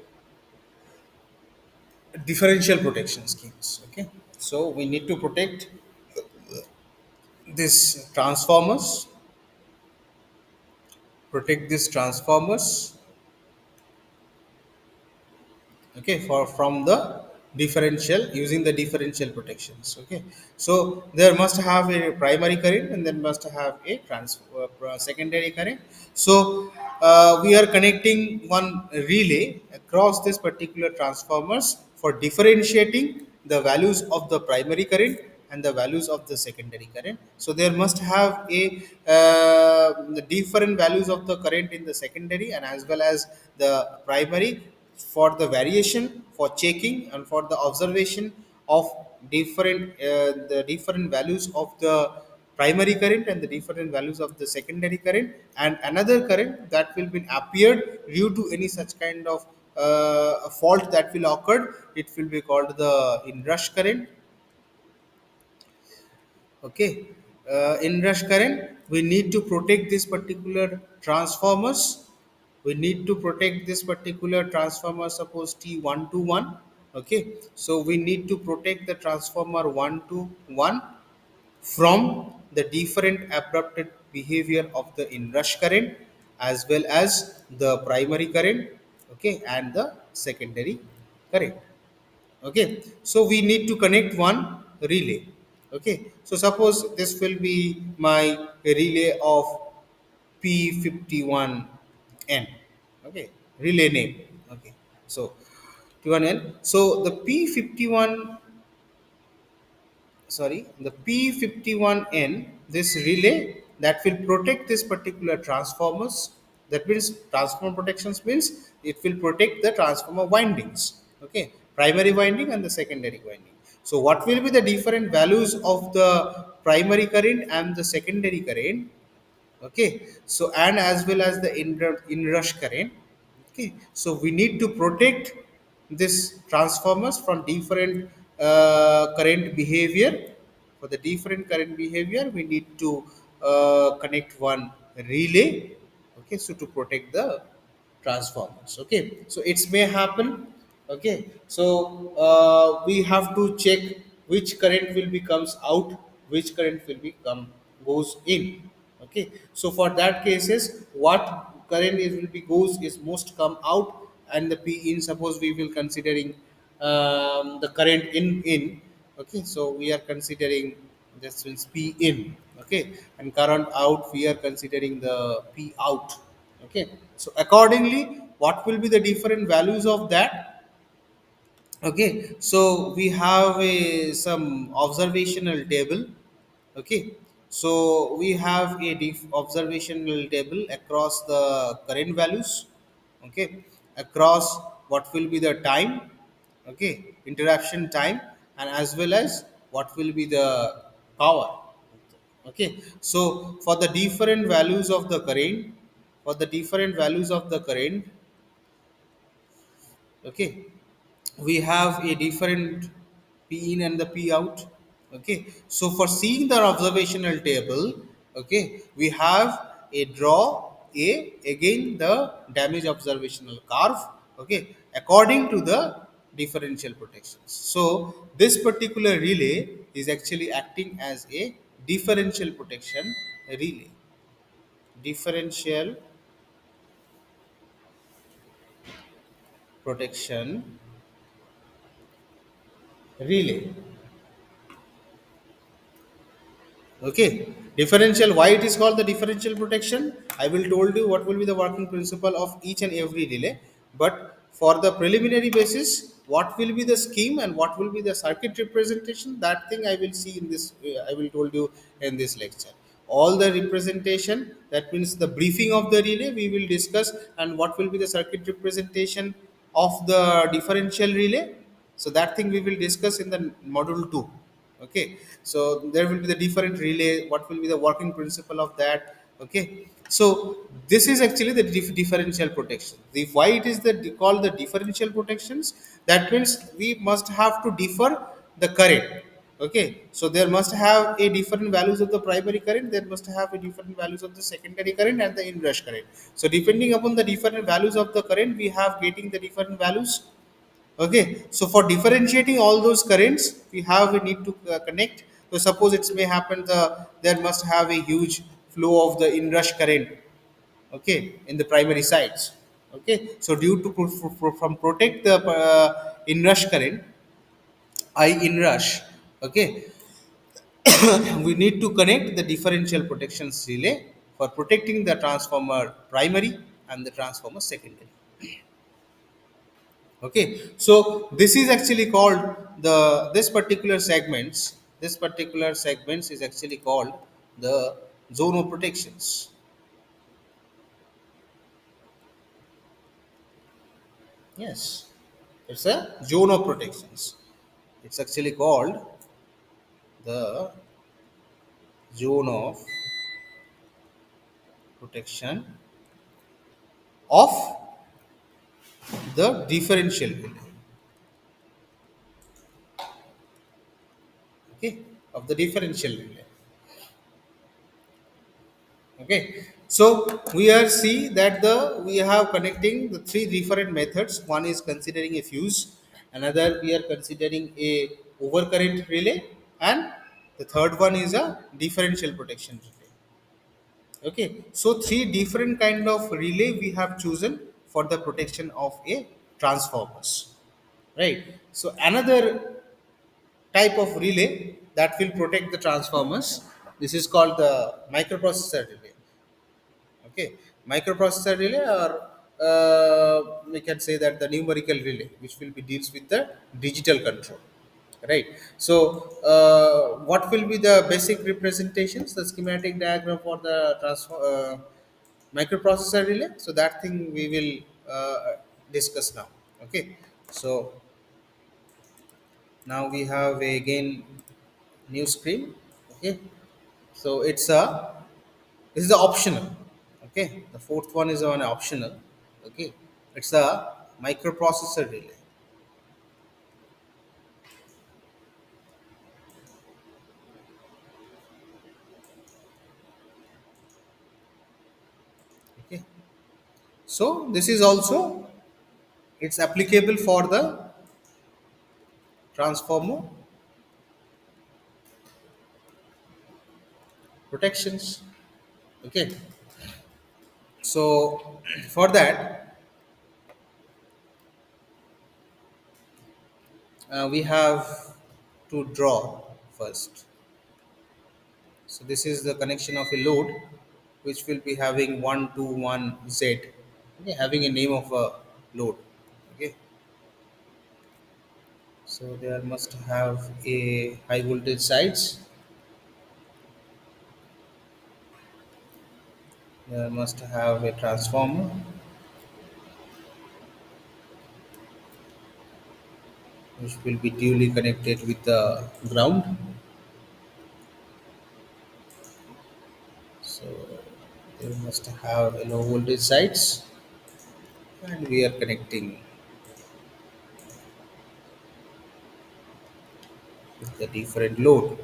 differential protection schemes. Okay, so we need to protect this transformers, protect these transformers, okay, for from the differential, using the differential protections. Okay, so there must have a primary current and then must have a secondary current. So we are connecting one relay across this particular transformers for differentiating the values of the primary current and the values of the secondary current. So there must have a the different values of the current in the secondary and as well as the primary, for the variation, for checking, and for the observation of the different values of the primary current and the different values of the secondary current, and another current that will be appeared due to any such kind of fault that will occur. It will be called the inrush current. Okay, in rush current we need to protect this particular transformers. We need to protect this particular transformer, suppose T1 to 1. Okay, so we need to protect the transformer 1 to 1 from the different abrupted behavior of the inrush current as well as the primary current, okay, and the secondary current. Okay, so we need to connect one relay. Okay, so suppose this will be my relay of P51N. Okay, relay name. Okay, so P1N. So the P51, sorry, the P51N, this relay that will protect this particular transformers. That means transformer protections means it will protect the transformer windings. Okay, primary winding and the secondary winding. So what will be the different values of the primary current and the secondary current? Okay, so and as well as the inrush current. Okay, so we need to protect this transformers from different current behavior. For the different current behavior we need to connect one relay. Okay, so to protect the transformers. Okay, so it may happen. Okay, so we have to check which current will be comes out, which current will become goes in. Okay, so for that cases, what current is will be goes is most come out, and the p in, suppose we will considering the current in. Okay, so we are considering this means p in. Okay, and current out we are considering the p out. Okay, so accordingly what will be the different values of that? Okay, so we have a some observational table. Okay, so we have a observational table across the current values. Okay, across what will be the time. Okay, interruption time, and as well as what will be the power. Okay, so for the different values of the current, for the different values of the current, okay, we have a different p in and the p out. Okay, so for seeing the observational table, okay, we have a draw a again the damage observational curve. Okay, according to the differential protections. So this particular relay is actually acting as a differential protection relay. Differential protection relay. Okay, differential. Why it is called the differential protection? I will told you what will be the working principle of each and every relay. But for the preliminary basis, what will be the scheme and what will be the circuit representation? That thing I will see in this. I will told you in this lecture. All the representation, that means the briefing of the relay we will discuss, and what will be the circuit representation of the differential relay. So that thing we will discuss in the module 2. Okay, so there will be the different relay, what will be the working principle of that. Okay, so this is actually the differential protection. The why it is the called the differential protections, that means we must have to differ the current. Okay, so there must have a different values of the primary current, there must have a different values of the secondary current and the inrush current. So depending upon the different values of the current, we have getting the different values. Okay, so for differentiating all those currents, we need to connect. So suppose it may happen there must have a huge flow of the inrush current, okay, in the primary sides. Okay, so due to from protect the inrush current, I inrush. Okay, we need to connect the differential protections relay for protecting the transformer primary and the transformer secondary. Okay, so this is actually called this particular segments is actually called the zone of protections. Yes, it's a zone of protections. It's actually called the zone of protection of the differential relay. Okay, of the differential relay. Okay, so we are see that we have connecting the three different methods. One is considering a fuse, another we are considering a overcurrent relay, and the third one is a differential protection relay. Okay, so three different kind of relay we have chosen for the protection of a transformers, right? So another type of relay that will protect the transformers, this is called the microprocessor relay. Okay, microprocessor relay, or we can say that the numerical relay, which will be deals with the digital control, right? So what will be the basic representations, the schematic diagram for the microprocessor relay? So that thing we will discuss now. Okay, so now we have again new screen. Okay, so this is the optional. Okay, the fourth one is an optional. Okay, it's a microprocessor relay. Okay, so this is also, it's applicable for the transformer protections. Okay, so for that we have to draw first. So this is the connection of a load which will be having 121Z, okay, having a name of a load. Okay, so there must have a high voltage sides, there must have a transformer which will be duly connected with the ground. So there must have a low voltage sides, and we are connecting with the different load.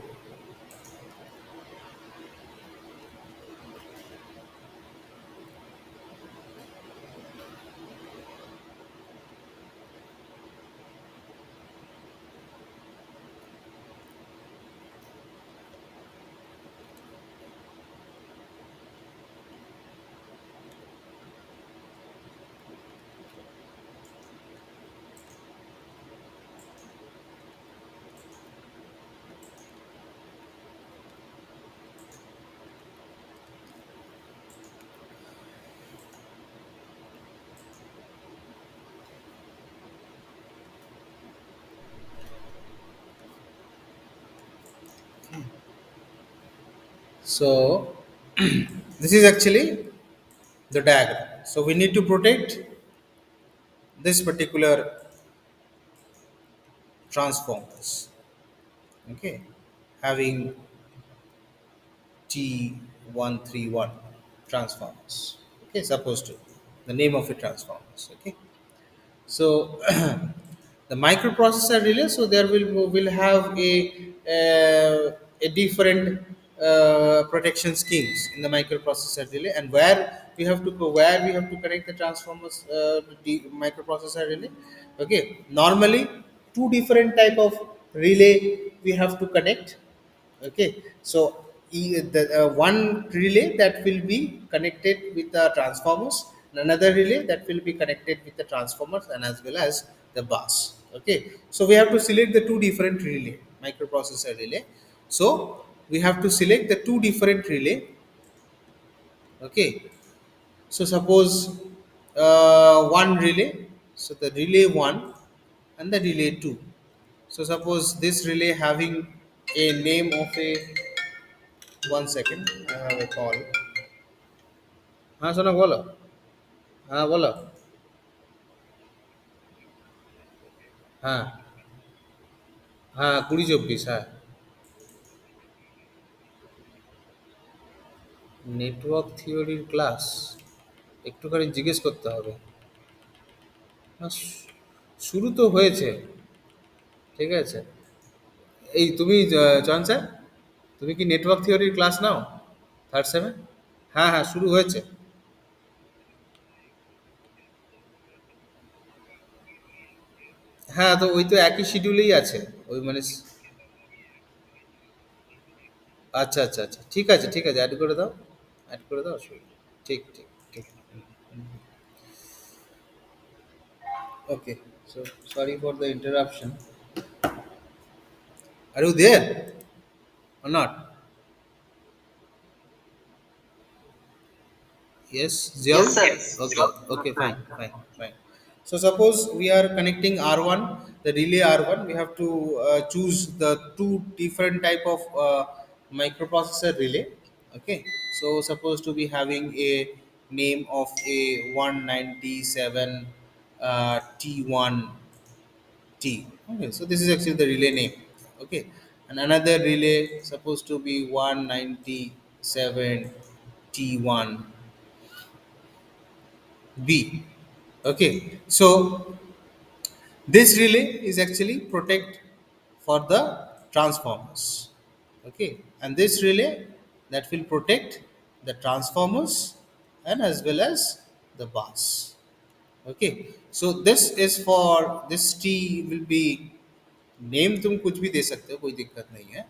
So this is actually the diagram. So we need to protect this particular transformers. Okay, having T131 transformers. Okay, supposed to the name of the transformers. Okay, so the microprocessor relay, so there will have a different protection schemes in the microprocessor relay, and where we have to connect the transformers, the microprocessor relay. Okay, normally two different type of relay we have to connect. Okay, so the one relay that will be connected with the transformers, and another relay that will be connected with the transformers and as well as the bus. Okay, so we have to select the two different relay, microprocessor relay. So we have to select the two different relay. Okay, so suppose one relay, so the relay 1 and the relay 2. So suppose this relay having a name of a, one second, I have a call. हाँ सोना बोलो. हाँ बोलो. हाँ. हाँ 2024. হ্যাঁ. Network থিওরির class একটুখানি জিজ্ঞেস করতে হবে. না, শুরু তো হয়েছে. ঠিক আছে. এই তুমি জন স্যার, তুমি কি নেটওয়ার্ক থিওরির ক্লাস নাও থার্ড সেমে? হ্যাঁ হ্যাঁ, শুরু হয়েছে. হ্যাঁ, তো ওই তো একই শিডিউলেই আছে. ওই মানে আচ্ছা আচ্ছা আচ্ছা, ঠিক আছে ঠিক আছে, অ্যাড করে দাও. অ্যাড করে দাও, অসুবিধা নেই. ঠিক ঠিক ঠিক. Okay, so sorry for the interruption. Are you there or not? Yes, Ziaul? Yes, sir. Okay, okay, fine, fine, fine. So suppose we are connecting R1, the relay R1, we have to choose the two different type of microprocessor relay. Okay, so supposed to be having a name of a 197 T1 T. Okay, so this is actually the relay name. Okay, and another relay supposed to be 197 T1 B. Okay, so this relay is actually protect for the transformers. Okay, and this relay that will protect the transformers and as well as the bus. Okay, so this is for this T will be name तुम कुछ भी दे सकते हो, कोई दिक्कत नहीं है.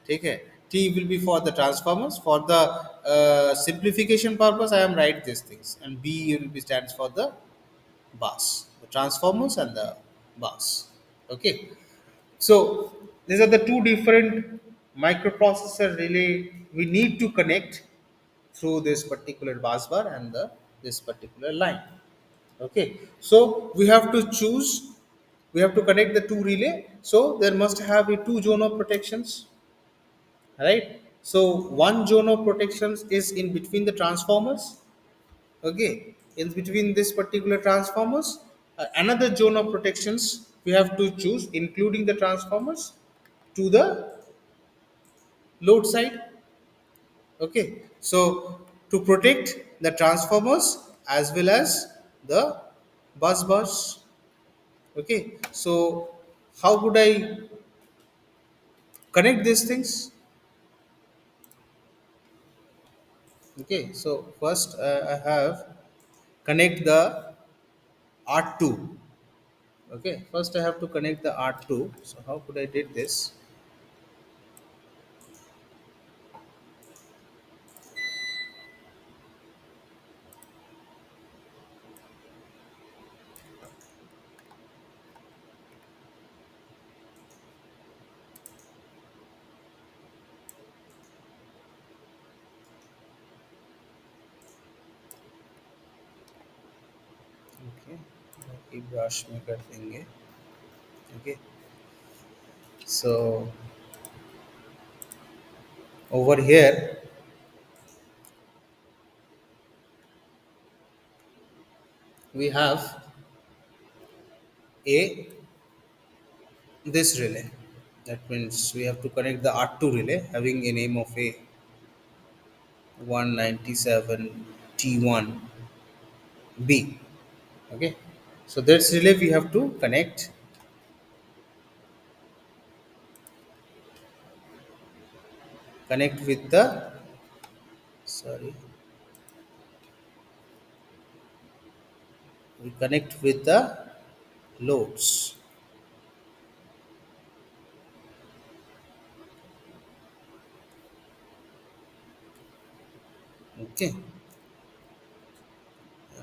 ठीक है. T will be for the transformers. For the simplification purpose, I am write these things, and B will be stands for the bus, the transformers and the bus. Okay. So these are the two different microprocessor relay we need to connect through this particular bus bar and this particular line. Okay, so we have to choose, we have to connect the two relay, so there must have a two zone of protections, right? So one zone of protections is in between the transformers. Okay, in between this particular transformers, another zone of protections we have to choose including the transformers to the load side. Okay, so to protect the transformers as well as the bus bars. Okay, so how would I connect these things? Okay, so first I have connect the R2. Okay, first I have to connect the R2. So how could I did this? Okay, बाकी brush में कर देंगे. Okay, so over here we have a this relay. That means we have to connect the R2 relay having a name of a 197 T1 B. Okay, so this relay we have to connect connect with the, sorry, we connect with the loads. Okay,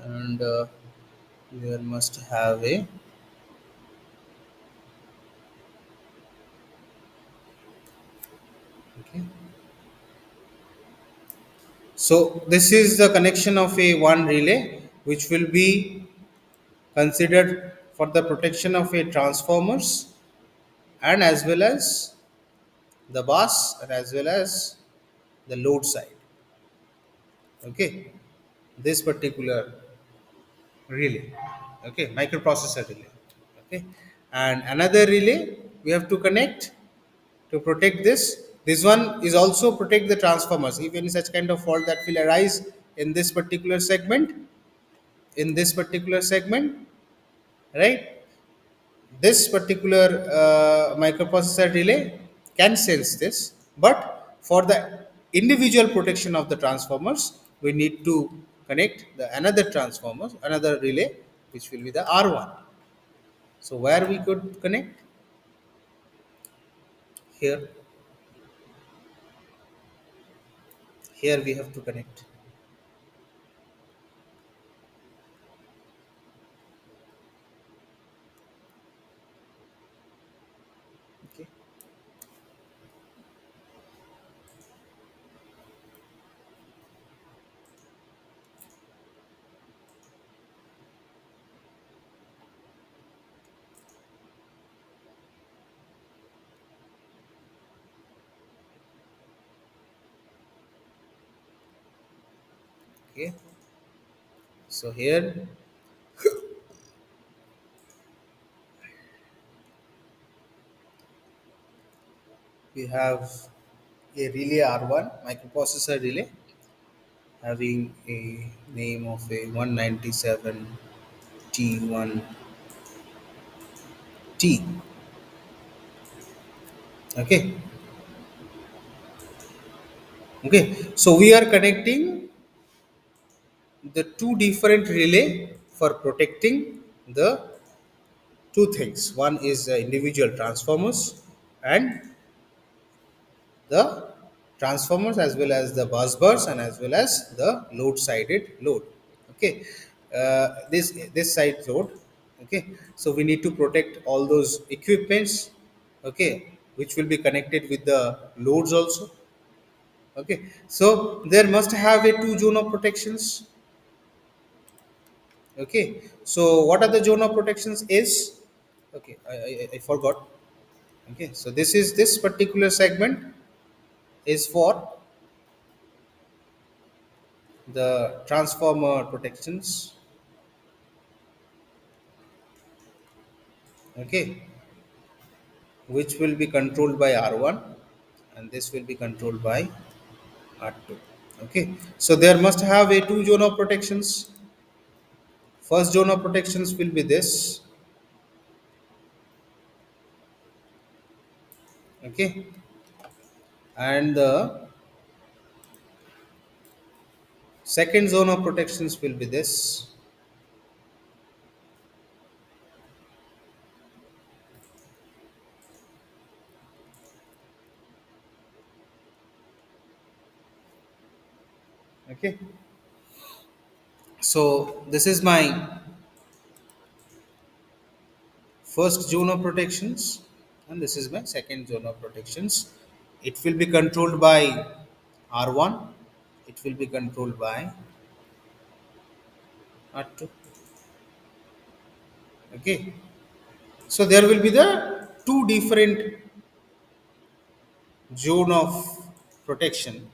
and there must have a, okay. So this is the connection of a one relay which will be considered for the protection of a transformers and as well as the bus and as well as the load side. Okay, this particular relay, okay, microprocessor relay, okay, and another relay we have to connect to protect this one is also protect the transformers if any such kind of fault that will arise in this particular segment, in this particular segment, right? This particular microprocessor relay can sense this, but for the individual protection of the transformers we need to connect the another transformers, another relay, which will be the R1. So where we could connect? Here, here we have to connect. Okay, okay. So here we have a relay R1 microprocessor relay having a name of a 197T1T. Okay, okay. So we are connecting the two different relay for protecting the two things. One is the individual transformers and the transformers as well as the bus bars and as well as the load sided load. Okay, this side load. Okay, so we need to protect all those equipments. Okay, which will be connected with the loads also. Okay, so there must have a two zone of protections. Okay, so what are the zone of protections is, okay, I forgot. Okay, so this particular segment is for the transformer protections. Okay, which will be controlled by R1 and this will be controlled by R2. Okay, so there must have a two zone of protections. First zone of protections will be this. Okay, and the second zone of protections will be this. Okay, so this is my first zone of protections and this is my second zone of protections. It will be controlled by R1, it will be controlled by R2. Okay, so there will be the two different zone of protection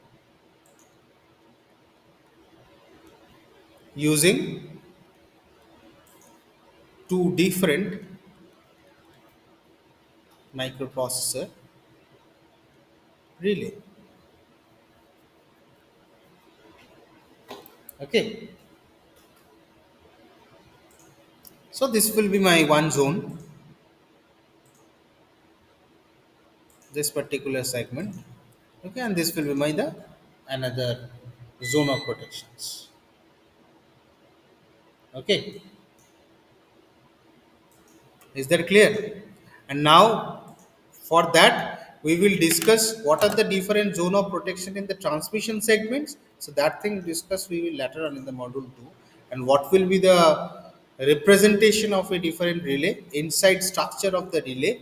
using two different microprocessor relay. Okay, so this will be my one zone, this particular segment. Okay, and this will be my the another zone of protections. Okay, is that clear? And now, for that, we will discuss what are the different zone of protection in the transmission segments. So that thing discuss we will later on in the module 2. And what will be the representation of a different relay inside structure of the relay.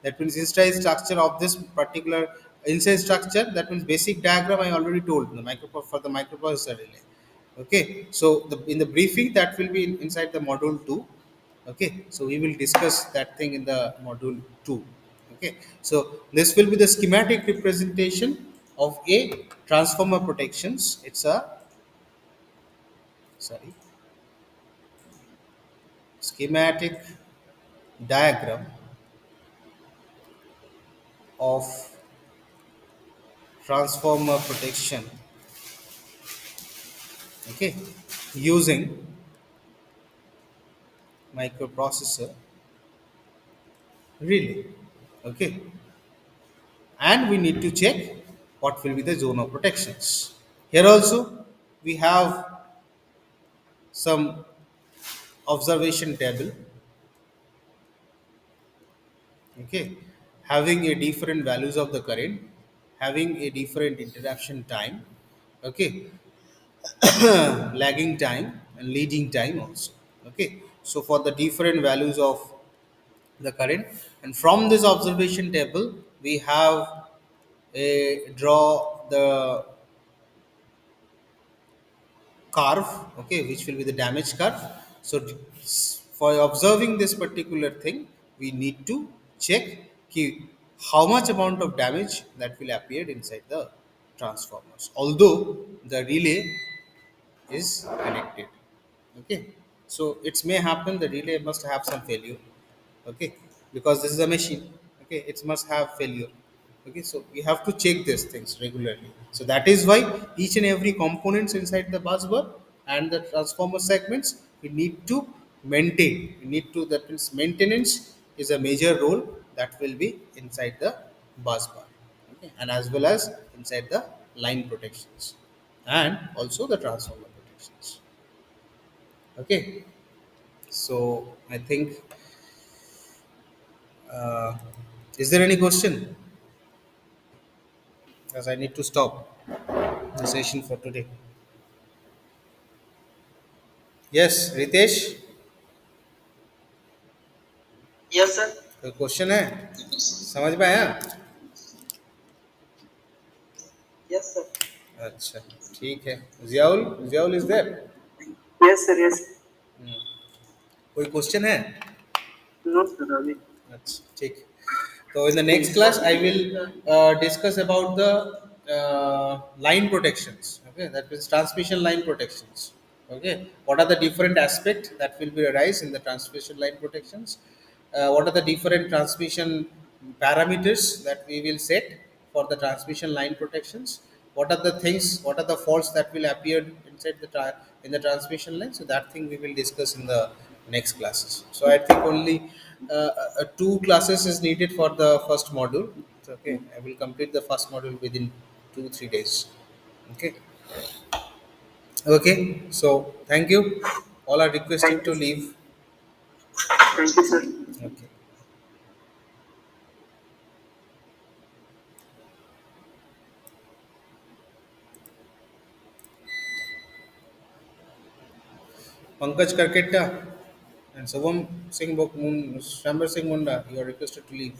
That means inside structure of this particular inside structure. That means basic diagram I already told the micro for the microprocessor relay. Okay, so in the briefing that will be inside the module 2. Okay, so we will discuss that thing in the module 2. Okay, so this will be the schematic representation of a transformer protections. It's a sorry schematic diagram of transformer protection. Okay, using microprocessor relay. Okay, and we need to check what will be the zone of protections. Here also we have some observation table. Okay, having a different values of the current, having a different interruption time. Okay, lagging time and leading time also. Okay, so for the different values of the current, and from this observation table we have a draw the curve, okay, which will be the damage curve. So for observing this particular thing we need to check ki how much amount of damage that will appear inside the transformers, although the relay is connected. Okay, so it may happen the relay must have some failure. Okay, because this is a machine. Okay, it must have failure. Okay, so we have to check these things regularly. So that is why each and every components inside the bus bar and the transformer segments we need to maintain. We need to, that means maintenance is a major role that will be inside the bus bar. Okay, and as well as inside the line protections and also the transformer protections. Okay, so I think, uh, is there any question? As I need to stop the session for today. Yes, Ritesh, Yes, sir. कोई question है? समझ में आया? Yes, sir. अच्छा, ठीक है. Ziaul, Ziaul is there? Yes, sir. Yes. कोई question है? No, sir. Ravi. अच्छा, ठीक. So in the next class, I will discuss about the line protections. Okay, that means transmission line protections. Okay, what are the different aspects that will be arise in the transmission line protections? What are the different transmission parameters that we will set for the transmission line protections? What are the things? What are the faults that will appear inside the in the transmission line? So that thing we will discuss in the next classes. So I think only two classes is needed for the first module. So, okay, I will complete the first module within 2 3 days. Okay. Okay. So thank you. All are requested Thank to you. leave. Thank you, sir. Okay. Pankaj Karketta and Savam Singh Shambhar Singh Munda, you are requested to leave.